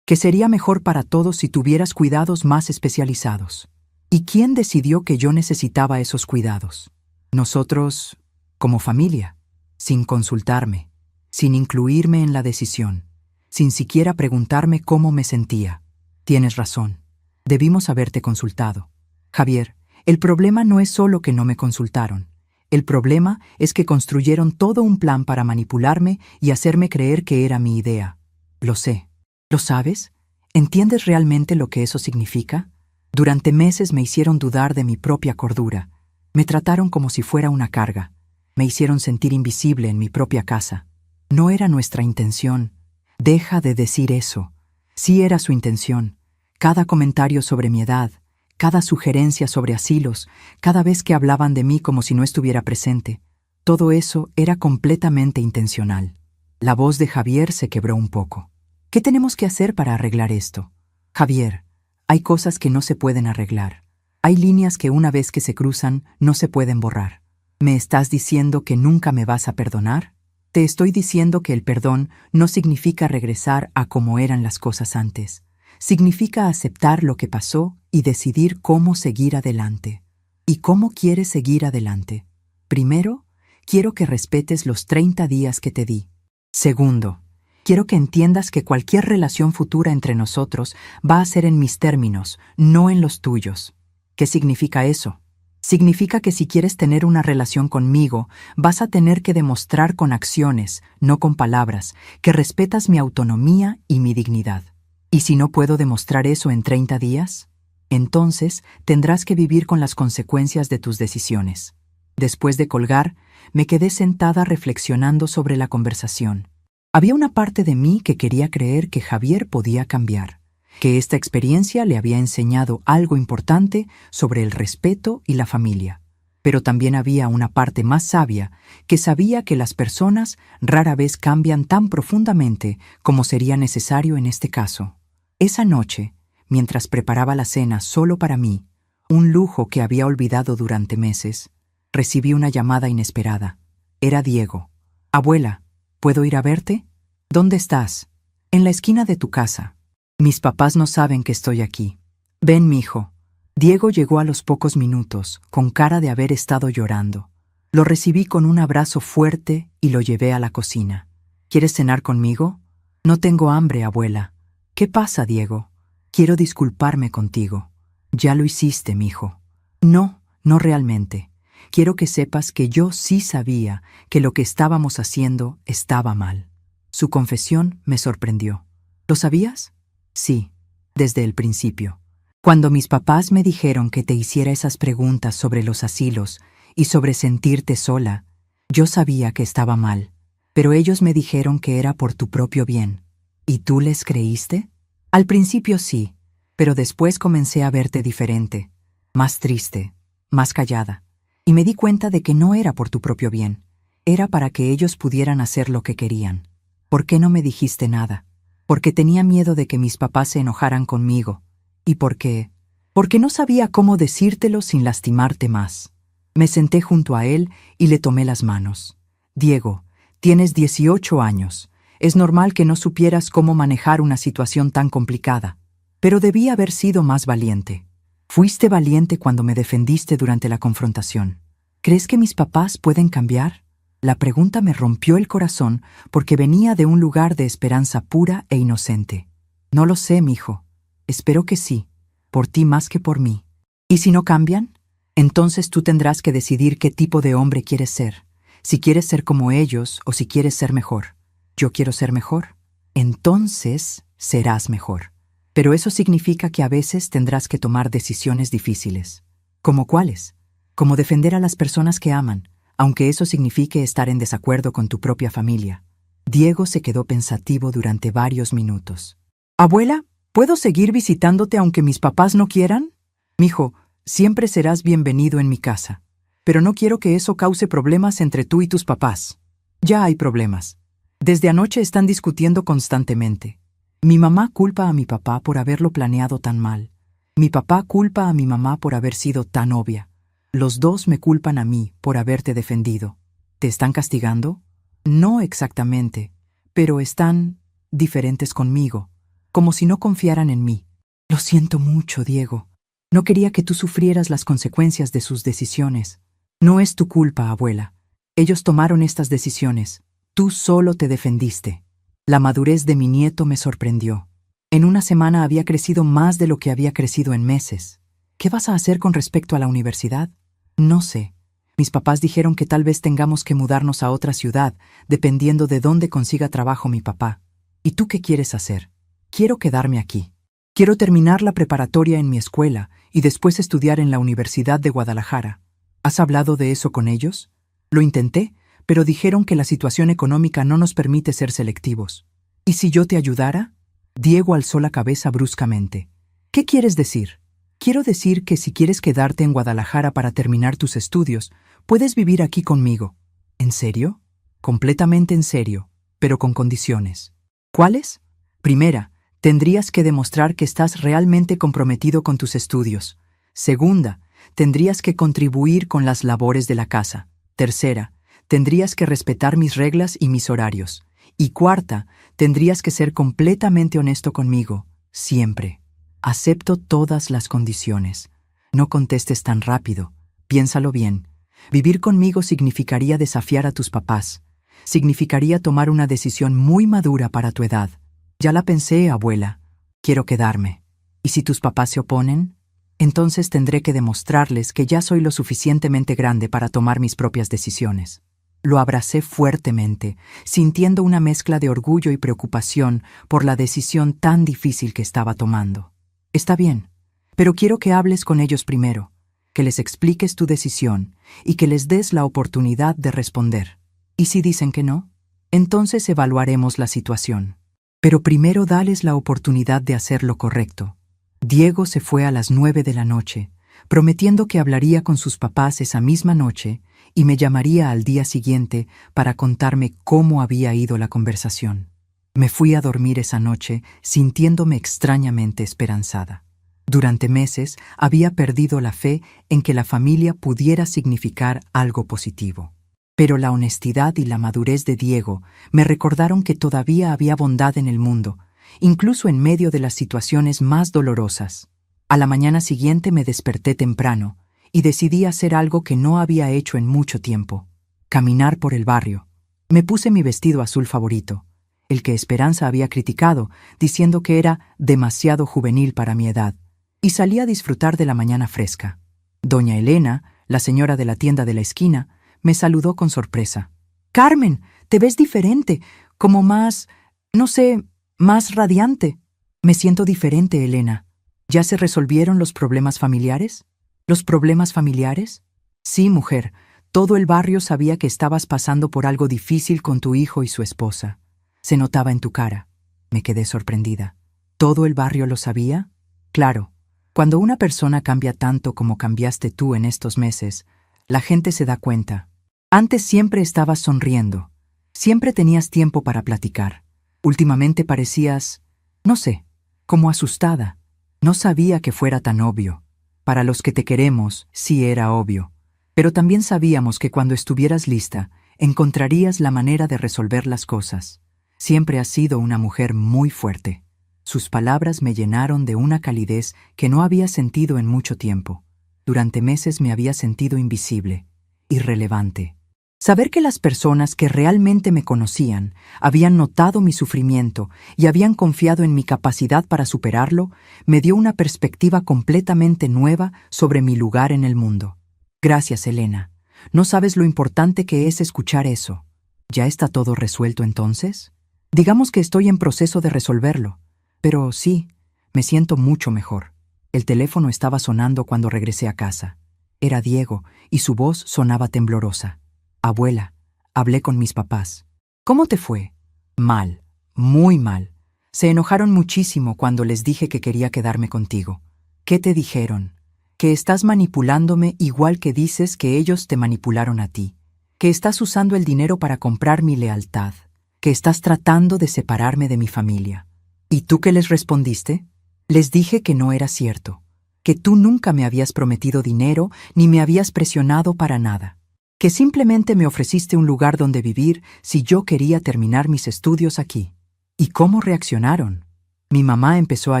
sería mejor para todos si tuvieras cuidados más especializados». «¿Y quién decidió que yo necesitaba esos cuidados?» «Nosotros, como familia, sin consultarme, sin incluirme en la decisión, sin siquiera preguntarme cómo me sentía». «Tienes razón. Debimos haberte consultado». «Javier, el problema no es solo que no me consultaron. El problema es que construyeron todo un plan para manipularme y hacerme creer que era mi idea». «Lo sé». «¿Lo sabes? ¿Entiendes realmente lo que eso significa? Durante meses me hicieron dudar de mi propia cordura. Me trataron como si fuera una carga. Me hicieron sentir invisible en mi propia casa. No era nuestra intención. Deja de decir eso. Sí era su intención. Cada comentario sobre mi edad, cada sugerencia sobre asilos, cada vez que hablaban de mí como si no estuviera presente, todo eso era completamente intencional. La voz de Javier se quebró un poco. ¿Qué tenemos que hacer para arreglar esto? Javier, hay cosas que no se pueden arreglar. Hay líneas que una vez que se cruzan no se pueden borrar. ¿Me estás diciendo que nunca me vas a perdonar? Te estoy diciendo que el perdón no significa regresar a como eran las cosas antes. Significa aceptar lo que pasó y decidir cómo seguir adelante. ¿Y cómo quieres seguir adelante? Primero, quiero que respetes los 30 días que te di. Segundo, quiero que entiendas que cualquier relación futura entre nosotros va a ser en mis términos, no en los tuyos. ¿Qué significa eso? Significa que si quieres tener una relación conmigo, vas a tener que demostrar con acciones, no con palabras, que respetas mi autonomía y mi dignidad. ¿Y si no puedo demostrar eso en 30 días? Entonces tendrás que vivir con las consecuencias de tus decisiones. Después de colgar, me quedé sentada reflexionando sobre la conversación. Había una parte de mí que quería creer que Javier podía cambiar, que esta experiencia le había enseñado algo importante sobre el respeto y la familia. Pero también había una parte más sabia que sabía que las personas rara vez cambian tan profundamente como sería necesario en este caso. Esa noche, mientras preparaba la cena solo para mí, un lujo que había olvidado durante meses, recibí una llamada inesperada. Era Diego. «Abuela, ¿puedo ir a verte? ¿Dónde estás?» «En la esquina de tu casa. Mis papás no saben que estoy aquí. Ven, mijo». Diego llegó a los pocos minutos, con cara de haber estado llorando. Lo recibí con un abrazo fuerte y lo llevé a la cocina. «¿Quieres cenar conmigo?» «No tengo hambre, abuela». «¿Qué pasa, Diego?» «Quiero disculparme contigo». «Ya lo hiciste, mijo». «No, no realmente. Quiero que sepas que yo sí sabía que lo que estábamos haciendo estaba mal». Su confesión me sorprendió. «¿Lo sabías?» «Sí, desde el principio. Cuando mis papás me dijeron que te hiciera esas preguntas sobre los asilos y sobre sentirte sola, yo sabía que estaba mal, pero ellos me dijeron que era por tu propio bien. ¿Y tú les creíste?» «Al principio sí, pero después comencé a verte diferente, más triste, más callada, y me di cuenta de que no era por tu propio bien, era para que ellos pudieran hacer lo que querían. ¿Por qué no me dijiste nada?» «Porque tenía miedo de que mis papás se enojaran conmigo. ¿Y por qué?» «Porque no sabía cómo decírtelo sin lastimarte más». Me senté junto a él y le tomé las manos. «Diego, tienes 18 años. Es normal que no supieras cómo manejar una situación tan complicada. Pero debí haber sido más valiente. Fuiste valiente cuando me defendiste durante la confrontación. ¿Crees que mis papás pueden cambiar?» La pregunta me rompió el corazón porque venía de un lugar de esperanza pura e inocente. «No lo sé, mijo. Espero que sí, por ti más que por mí. ¿Y si no cambian? Entonces tú tendrás que decidir qué tipo de hombre quieres ser, si quieres ser como ellos o si quieres ser mejor. Yo quiero ser mejor. Entonces serás mejor. Pero eso significa que a veces tendrás que tomar decisiones difíciles». «¿Cómo cuáles?» «Como defender a las personas que aman, aunque eso signifique estar en desacuerdo con tu propia familia». Diego se quedó pensativo durante varios minutos. «Abuela, ¿puedo seguir visitándote aunque mis papás no quieran?» «Mijo, siempre serás bienvenido en mi casa. Pero no quiero que eso cause problemas entre tú y tus papás. Ya hay problemas. Desde anoche están discutiendo constantemente. Mi mamá culpa a mi papá por haberlo planeado tan mal. Mi papá culpa a mi mamá por haber sido tan obvia. Los dos me culpan a mí por haberte defendido. ¿Te están castigando?» «No exactamente, pero están diferentes conmigo, como si no confiaran en mí». «Lo siento mucho, Diego. No quería que tú sufrieras las consecuencias de sus decisiones». «No es tu culpa, abuela. Ellos tomaron estas decisiones. Tú solo te defendiste». La madurez de mi nieto me sorprendió. En una semana había crecido más de lo que había crecido en meses. «¿Qué vas a hacer con respecto a la universidad?» «No sé. Mis papás dijeron que tal vez tengamos que mudarnos a otra ciudad, dependiendo de dónde consiga trabajo mi papá. ¿Y tú qué quieres hacer?» «Quiero quedarme aquí». Quiero terminar la preparatoria en mi escuela y después estudiar en la Universidad de Guadalajara. ¿Has hablado de eso con ellos? Lo intenté, pero dijeron que la situación económica no nos permite ser selectivos. ¿Y si yo te ayudara? Diego alzó la cabeza bruscamente. ¿Qué quieres decir? Quiero decir que si quieres quedarte en Guadalajara para terminar tus estudios, puedes vivir aquí conmigo. ¿En serio? Completamente en serio, pero con condiciones. ¿Cuáles? Primera, tendrías que demostrar que estás realmente comprometido con tus estudios. Segunda, tendrías que contribuir con las labores de la casa. Tercera, tendrías que respetar mis reglas y mis horarios. Y cuarta, tendrías que ser completamente honesto conmigo, siempre. Acepto todas las condiciones. No contestes tan rápido. Piénsalo bien. Vivir conmigo significaría desafiar a tus papás. Significaría tomar una decisión muy madura para tu edad. Ya la pensé, abuela. Quiero quedarme. ¿Y si tus papás se oponen? Entonces tendré que demostrarles que ya soy lo suficientemente grande para tomar mis propias decisiones. Lo abracé fuertemente, sintiendo una mezcla de orgullo y preocupación por la decisión tan difícil que estaba tomando. Está bien, pero quiero que hables con ellos primero, que les expliques tu decisión y que les des la oportunidad de responder. ¿Y si dicen que no? Entonces evaluaremos la situación. Pero primero dales la oportunidad de hacer lo correcto. Diego se fue a las 9 de la noche, prometiendo que hablaría con sus papás esa misma noche y me llamaría al día siguiente para contarme cómo había ido la conversación. Me fui a dormir esa noche sintiéndome extrañamente esperanzada. Durante meses había perdido la fe en que la familia pudiera significar algo positivo. Pero la honestidad y la madurez de Diego me recordaron que todavía había bondad en el mundo, incluso en medio de las situaciones más dolorosas. A la mañana siguiente me desperté temprano y decidí hacer algo que no había hecho en mucho tiempo: caminar por el barrio. Me puse mi vestido azul favorito, el que Esperanza había criticado, diciendo que era demasiado juvenil para mi edad, y salí a disfrutar de la mañana fresca. Doña Elena, la señora de la tienda de la esquina, me saludó con sorpresa. «Carmen, te ves diferente, como más, no sé, más radiante». «Me siento diferente, Elena. ¿Ya se resolvieron los problemas familiares?» ¿Los problemas familiares? Sí, mujer. Todo el barrio sabía que estabas pasando por algo difícil con tu hijo y su esposa. Se notaba en tu cara. Me quedé sorprendida. ¿Todo el barrio lo sabía? Claro. Cuando una persona cambia tanto como cambiaste tú en estos meses, la gente se da cuenta. Antes siempre estabas sonriendo. Siempre tenías tiempo para platicar. Últimamente parecías, no sé, como asustada. No sabía que fuera tan obvio. Para los que te queremos, sí era obvio. Pero también sabíamos que cuando estuvieras lista, encontrarías la manera de resolver las cosas. Siempre has sido una mujer muy fuerte. Sus palabras me llenaron de una calidez que no había sentido en mucho tiempo. Durante meses me había sentido invisible, irrelevante. Saber que las personas que realmente me conocían habían notado mi sufrimiento y habían confiado en mi capacidad para superarlo, me dio una perspectiva completamente nueva sobre mi lugar en el mundo. Gracias, Elena. No sabes lo importante que es escuchar eso. ¿Ya está todo resuelto entonces? Digamos que estoy en proceso de resolverlo. Pero sí, me siento mucho mejor. El teléfono estaba sonando cuando regresé a casa. Era Diego y su voz sonaba temblorosa. «Abuela, hablé con mis papás». «¿Cómo te fue?» «Mal, muy mal. Se enojaron muchísimo cuando les dije que quería quedarme contigo». «¿Qué te dijeron?» «Que estás manipulándome igual que dices que ellos te manipularon a ti. Que estás usando el dinero para comprar mi lealtad. Que estás tratando de separarme de mi familia». «¿Y tú qué les respondiste?» «Les dije que no era cierto. Que tú nunca me habías prometido dinero ni me habías presionado para nada. Que simplemente me ofreciste un lugar donde vivir si yo quería terminar mis estudios aquí». ¿Y cómo reaccionaron? Mi mamá empezó a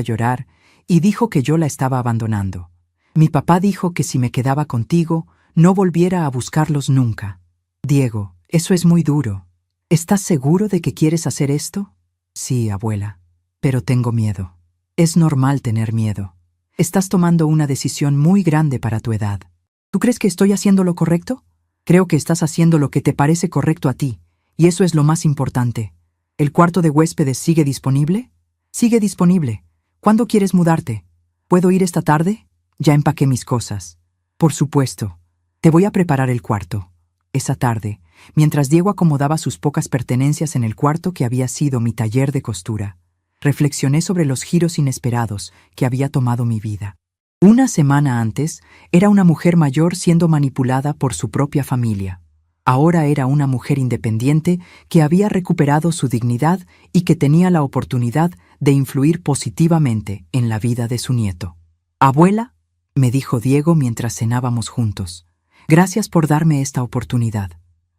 llorar y dijo que yo la estaba abandonando. Mi papá dijo que si me quedaba contigo, no volviera a buscarlos nunca. «Diego, eso es muy duro. ¿Estás seguro de que quieres hacer esto?» «Sí, abuela, pero tengo miedo». «Es normal tener miedo. Estás tomando una decisión muy grande para tu edad. ¿Tú crees que estoy haciendo lo correcto?» «Creo que estás haciendo lo que te parece correcto a ti, y eso es lo más importante. ¿El cuarto de huéspedes sigue disponible?» «Sigue disponible. ¿Cuándo quieres mudarte? ¿Puedo ir esta tarde? Ya empaqué mis cosas. Por supuesto. Te voy a preparar el cuarto. Esa tarde, mientras Diego acomodaba sus pocas pertenencias en el cuarto que había sido mi taller de costura, reflexioné sobre los giros inesperados que había tomado mi vida. Una semana antes, era una mujer mayor siendo manipulada por su propia familia. Ahora era una mujer independiente que había recuperado su dignidad y que tenía la oportunidad de influir positivamente en la vida de su nieto. «Abuela», me dijo Diego mientras cenábamos juntos, «gracias por darme esta oportunidad.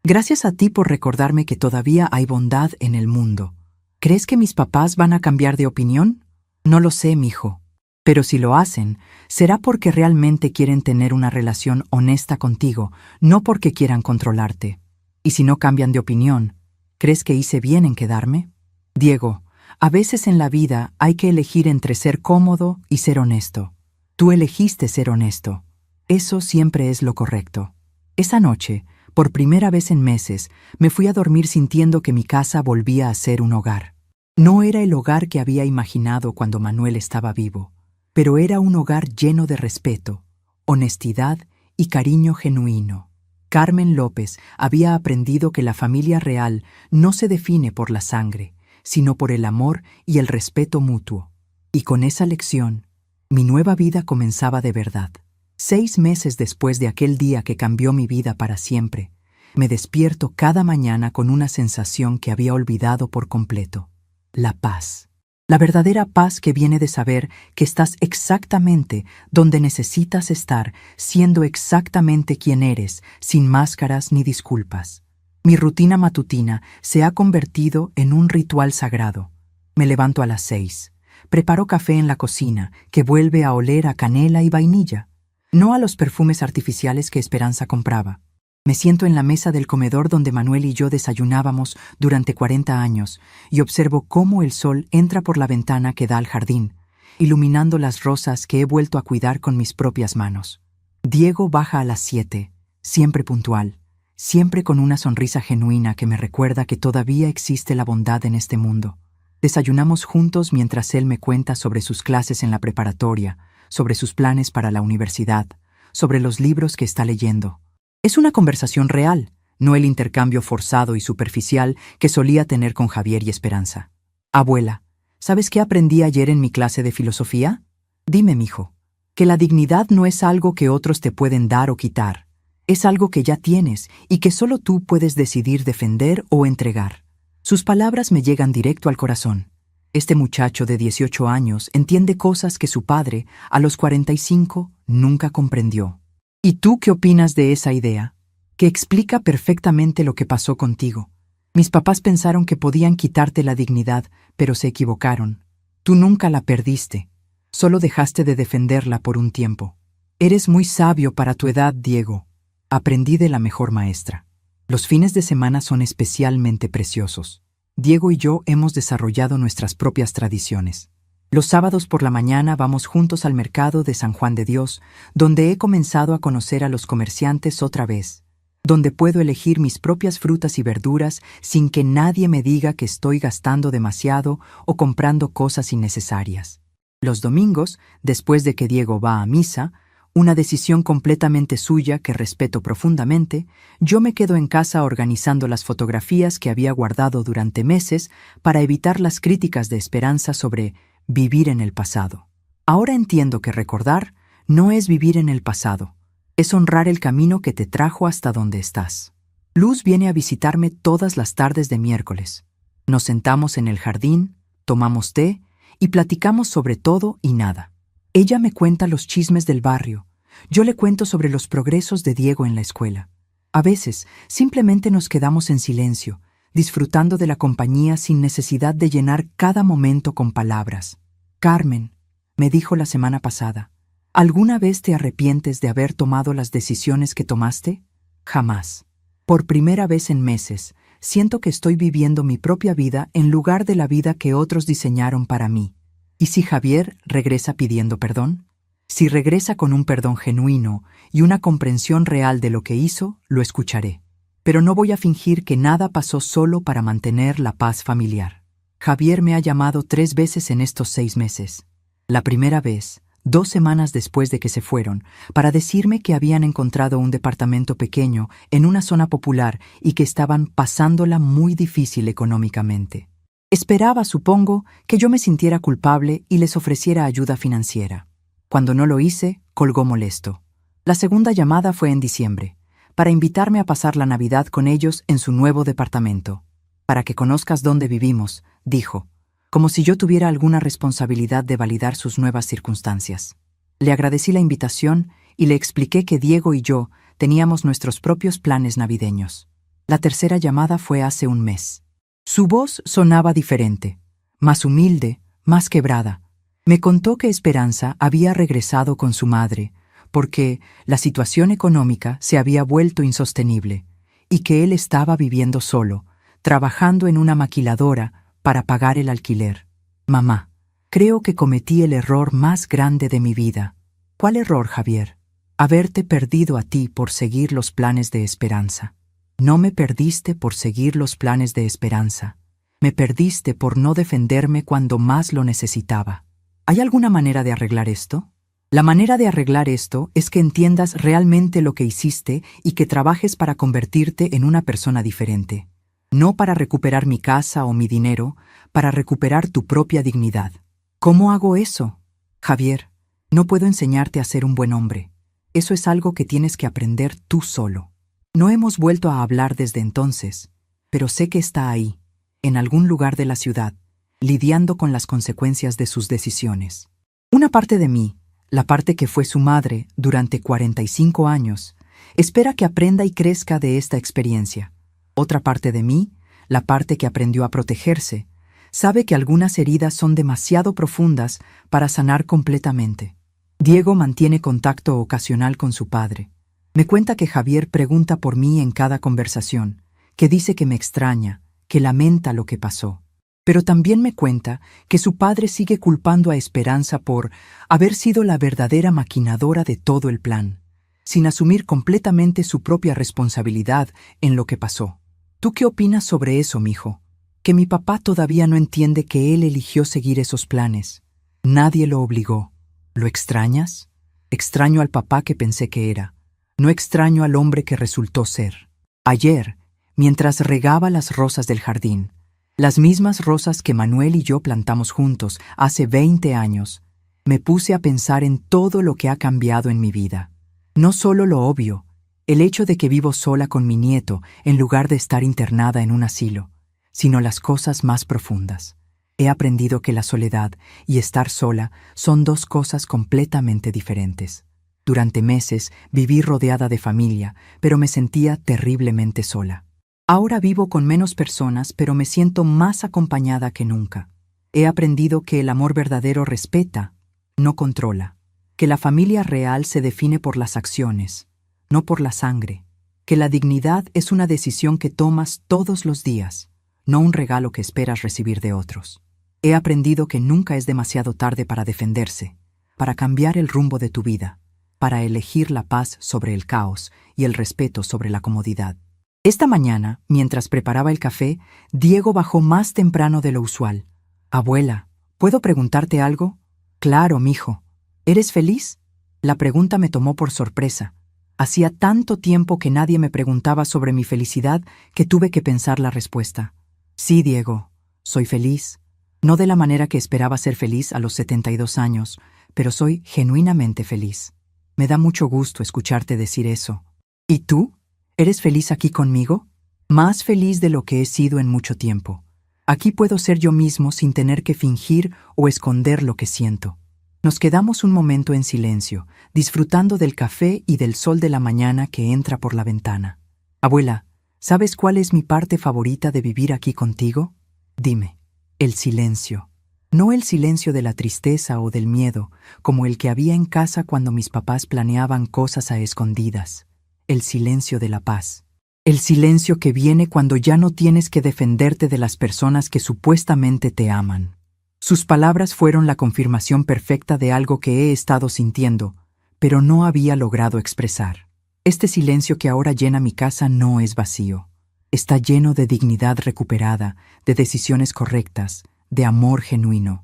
Gracias a ti por recordarme que todavía hay bondad en el mundo. ¿Crees que mis papás van a cambiar de opinión? No lo sé, mijo. Pero si lo hacen, será porque realmente quieren tener una relación honesta contigo, no porque quieran controlarte. Y si no cambian de opinión, ¿crees que hice bien en quedarme? Diego, a veces en la vida hay que elegir entre ser cómodo y ser honesto. Tú elegiste ser honesto. Eso siempre es lo correcto. Esa noche, por primera vez en meses, me fui a dormir sintiendo que mi casa volvía a ser un hogar. No era el hogar que había imaginado cuando Manuel estaba vivo, pero era un hogar lleno de respeto, honestidad y cariño genuino. Carmen López había aprendido que la familia real no se define por la sangre, sino por el amor y el respeto mutuo. Y con esa lección, mi nueva vida comenzaba de verdad. 6 meses después de aquel día que cambió mi vida para siempre, me despierto cada mañana con una sensación que había olvidado por completo: la paz. La verdadera paz que viene de saber que estás exactamente donde necesitas estar, siendo exactamente quien eres, sin máscaras ni disculpas. Mi rutina matutina se ha convertido en un ritual sagrado. Me levanto a las 6. Preparo café en la cocina, que vuelve a oler a canela y vainilla, no a los perfumes artificiales que Esperanza compraba. Me siento en la mesa del comedor donde Manuel y yo desayunábamos durante 40 años y observo cómo el sol entra por la ventana que da al jardín, iluminando las rosas que he vuelto a cuidar con mis propias manos. Diego baja a las 7, siempre puntual, siempre con una sonrisa genuina que me recuerda que todavía existe la bondad en este mundo. Desayunamos juntos mientras él me cuenta sobre sus clases en la preparatoria, sobre sus planes para la universidad, sobre los libros que está leyendo. Es una conversación real, no el intercambio forzado y superficial que solía tener con Javier y Esperanza. Abuela, ¿sabes qué aprendí ayer en mi clase de filosofía? Dime, mijo, que la dignidad no es algo que otros te pueden dar o quitar. Es algo que ya tienes y que solo tú puedes decidir defender o entregar. Sus palabras me llegan directo al corazón. Este muchacho de 18 años entiende cosas que su padre, a los 45, nunca comprendió. ¿Y tú qué opinas de esa idea? Que explica perfectamente lo que pasó contigo. Mis papás pensaron que podían quitarte la dignidad, pero se equivocaron. Tú nunca la perdiste. Solo dejaste de defenderla por un tiempo. Eres muy sabio para tu edad, Diego. Aprendí de la mejor maestra. Los fines de semana son especialmente preciosos. Diego y yo hemos desarrollado nuestras propias tradiciones. Los sábados por la mañana vamos juntos al mercado de San Juan de Dios, donde he comenzado a conocer a los comerciantes otra vez, donde puedo elegir mis propias frutas y verduras sin que nadie me diga que estoy gastando demasiado o comprando cosas innecesarias. Los domingos, después de que Diego va a misa, una decisión completamente suya que respeto profundamente, yo me quedo en casa organizando las fotografías que había guardado durante meses para evitar las críticas de Esperanza sobre vivir en el pasado. Ahora entiendo que recordar no es vivir en el pasado, es honrar el camino que te trajo hasta donde estás. Luz viene a visitarme todas las tardes de miércoles. Nos sentamos en el jardín, tomamos té y platicamos sobre todo y nada. Ella me cuenta los chismes del barrio, yo le cuento sobre los progresos de Diego en la escuela. A veces simplemente nos quedamos en silencio, disfrutando de la compañía sin necesidad de llenar cada momento con palabras. Carmen, me dijo la semana pasada, ¿alguna vez te arrepientes de haber tomado las decisiones que tomaste? Jamás. Por primera vez en meses, siento que estoy viviendo mi propia vida en lugar de la vida que otros diseñaron para mí. ¿Y si Javier regresa pidiendo perdón? Si regresa con un perdón genuino y una comprensión real de lo que hizo, lo escucharé. Pero no voy a fingir que nada pasó solo para mantener la paz familiar. Javier me ha llamado 3 veces en estos 6 meses. La primera vez, 2 semanas después de que se fueron, para decirme que habían encontrado un departamento pequeño en una zona popular y que estaban pasándola muy difícil económicamente. Esperaba, supongo, que yo me sintiera culpable y les ofreciera ayuda financiera. Cuando no lo hice, colgó molesto. La segunda llamada fue en diciembre, para invitarme a pasar la Navidad con ellos en su nuevo departamento. Para que conozcas dónde vivimos, dijo, como si yo tuviera alguna responsabilidad de validar sus nuevas circunstancias. Le agradecí la invitación y le expliqué que Diego y yo teníamos nuestros propios planes navideños. La tercera llamada fue hace un mes. Su voz sonaba diferente, más humilde, más quebrada. Me contó que Esperanza había regresado con su madre, porque la situación económica se había vuelto insostenible, y que él estaba viviendo solo, trabajando en una maquiladora para pagar el alquiler. Mamá, creo que cometí el error más grande de mi vida. ¿Cuál error, Javier? Haberte perdido a ti por seguir los planes de Esperanza. No me perdiste por seguir los planes de Esperanza. Me perdiste por no defenderme cuando más lo necesitaba. ¿Hay alguna manera de arreglar esto? La manera de arreglar esto es que entiendas realmente lo que hiciste y que trabajes para convertirte en una persona diferente. No para recuperar mi casa o mi dinero, para recuperar tu propia dignidad. ¿Cómo hago eso? Javier, no puedo enseñarte a ser un buen hombre. Eso es algo que tienes que aprender tú solo. No hemos vuelto a hablar desde entonces, pero sé que está ahí, en algún lugar de la ciudad, lidiando con las consecuencias de sus decisiones. Una parte de mí, la parte que fue su madre durante 45 años, espera que aprenda y crezca de esta experiencia. Otra parte de mí, la parte que aprendió a protegerse, sabe que algunas heridas son demasiado profundas para sanar completamente. Diego mantiene contacto ocasional con su padre. Me cuenta que Javier pregunta por mí en cada conversación, que dice que me extraña, que lamenta lo que pasó. Pero también me cuenta que su padre sigue culpando a Esperanza por haber sido la verdadera maquinadora de todo el plan, sin asumir completamente su propia responsabilidad en lo que pasó. ¿Tú qué opinas sobre eso, mijo? Que mi papá todavía no entiende que él eligió seguir esos planes. Nadie lo obligó. ¿Lo extrañas? Extraño al papá que pensé que era. No extraño al hombre que resultó ser. Ayer, mientras regaba las rosas del jardín, las mismas rosas que Manuel y yo plantamos juntos hace 20 años, me puse a pensar en todo lo que ha cambiado en mi vida. No solo lo obvio, el hecho de que vivo sola con mi nieto en lugar de estar internada en un asilo, sino las cosas más profundas. He aprendido que la soledad y estar sola son dos cosas completamente diferentes. Durante meses viví rodeada de familia, pero me sentía terriblemente sola. Ahora vivo con menos personas, pero me siento más acompañada que nunca. He aprendido que el amor verdadero respeta, no controla, que la familia real se define por las acciones, no por la sangre, que la dignidad es una decisión que tomas todos los días, no un regalo que esperas recibir de otros. He aprendido que nunca es demasiado tarde para defenderse, para cambiar el rumbo de tu vida, para elegir la paz sobre el caos y el respeto sobre la comodidad. Esta mañana, mientras preparaba el café, Diego bajó más temprano de lo usual. «Abuela, ¿puedo preguntarte algo?» «Claro, mijo. ¿Eres feliz?» La pregunta me tomó por sorpresa. Hacía tanto tiempo que nadie me preguntaba sobre mi felicidad que tuve que pensar la respuesta. «Sí, Diego, soy feliz. No de la manera que esperaba ser feliz a los 72 años, pero soy genuinamente feliz. Me da mucho gusto escucharte decir eso. ¿Y tú? ¿Eres feliz aquí conmigo?» «Más feliz de lo que he sido en mucho tiempo. Aquí puedo ser yo mismo sin tener que fingir o esconder lo que siento». Nos quedamos un momento en silencio, disfrutando del café y del sol de la mañana que entra por la ventana. «Abuela, ¿sabes cuál es mi parte favorita de vivir aquí contigo?» «Dime». «El silencio. No el silencio de la tristeza o del miedo, como el que había en casa cuando mis papás planeaban cosas a escondidas. El silencio de la paz. El silencio que viene cuando ya no tienes que defenderte de las personas que supuestamente te aman». Sus palabras fueron la confirmación perfecta de algo que he estado sintiendo, pero no había logrado expresar. Este silencio que ahora llena mi casa no es vacío. Está lleno de dignidad recuperada, de decisiones correctas, de amor genuino.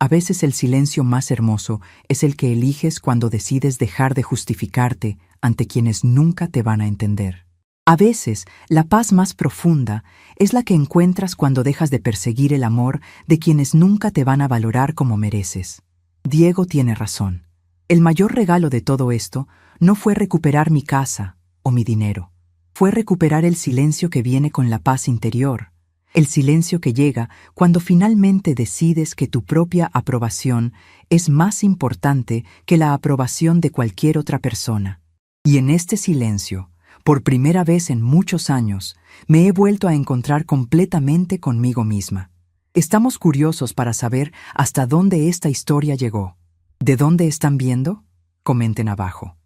A veces el silencio más hermoso es el que eliges cuando decides dejar de justificarte ante quienes nunca te van a entender. A veces, la paz más profunda es la que encuentras cuando dejas de perseguir el amor de quienes nunca te van a valorar como mereces. Diego tiene razón. El mayor regalo de todo esto no fue recuperar mi casa o mi dinero. Fue recuperar el silencio que viene con la paz interior. El silencio que llega cuando finalmente decides que tu propia aprobación es más importante que la aprobación de cualquier otra persona. Y en este silencio, por primera vez en muchos años, me he vuelto a encontrar completamente conmigo misma. Estamos curiosos para saber hasta dónde esta historia llegó. ¿De dónde están viendo? Comenten abajo.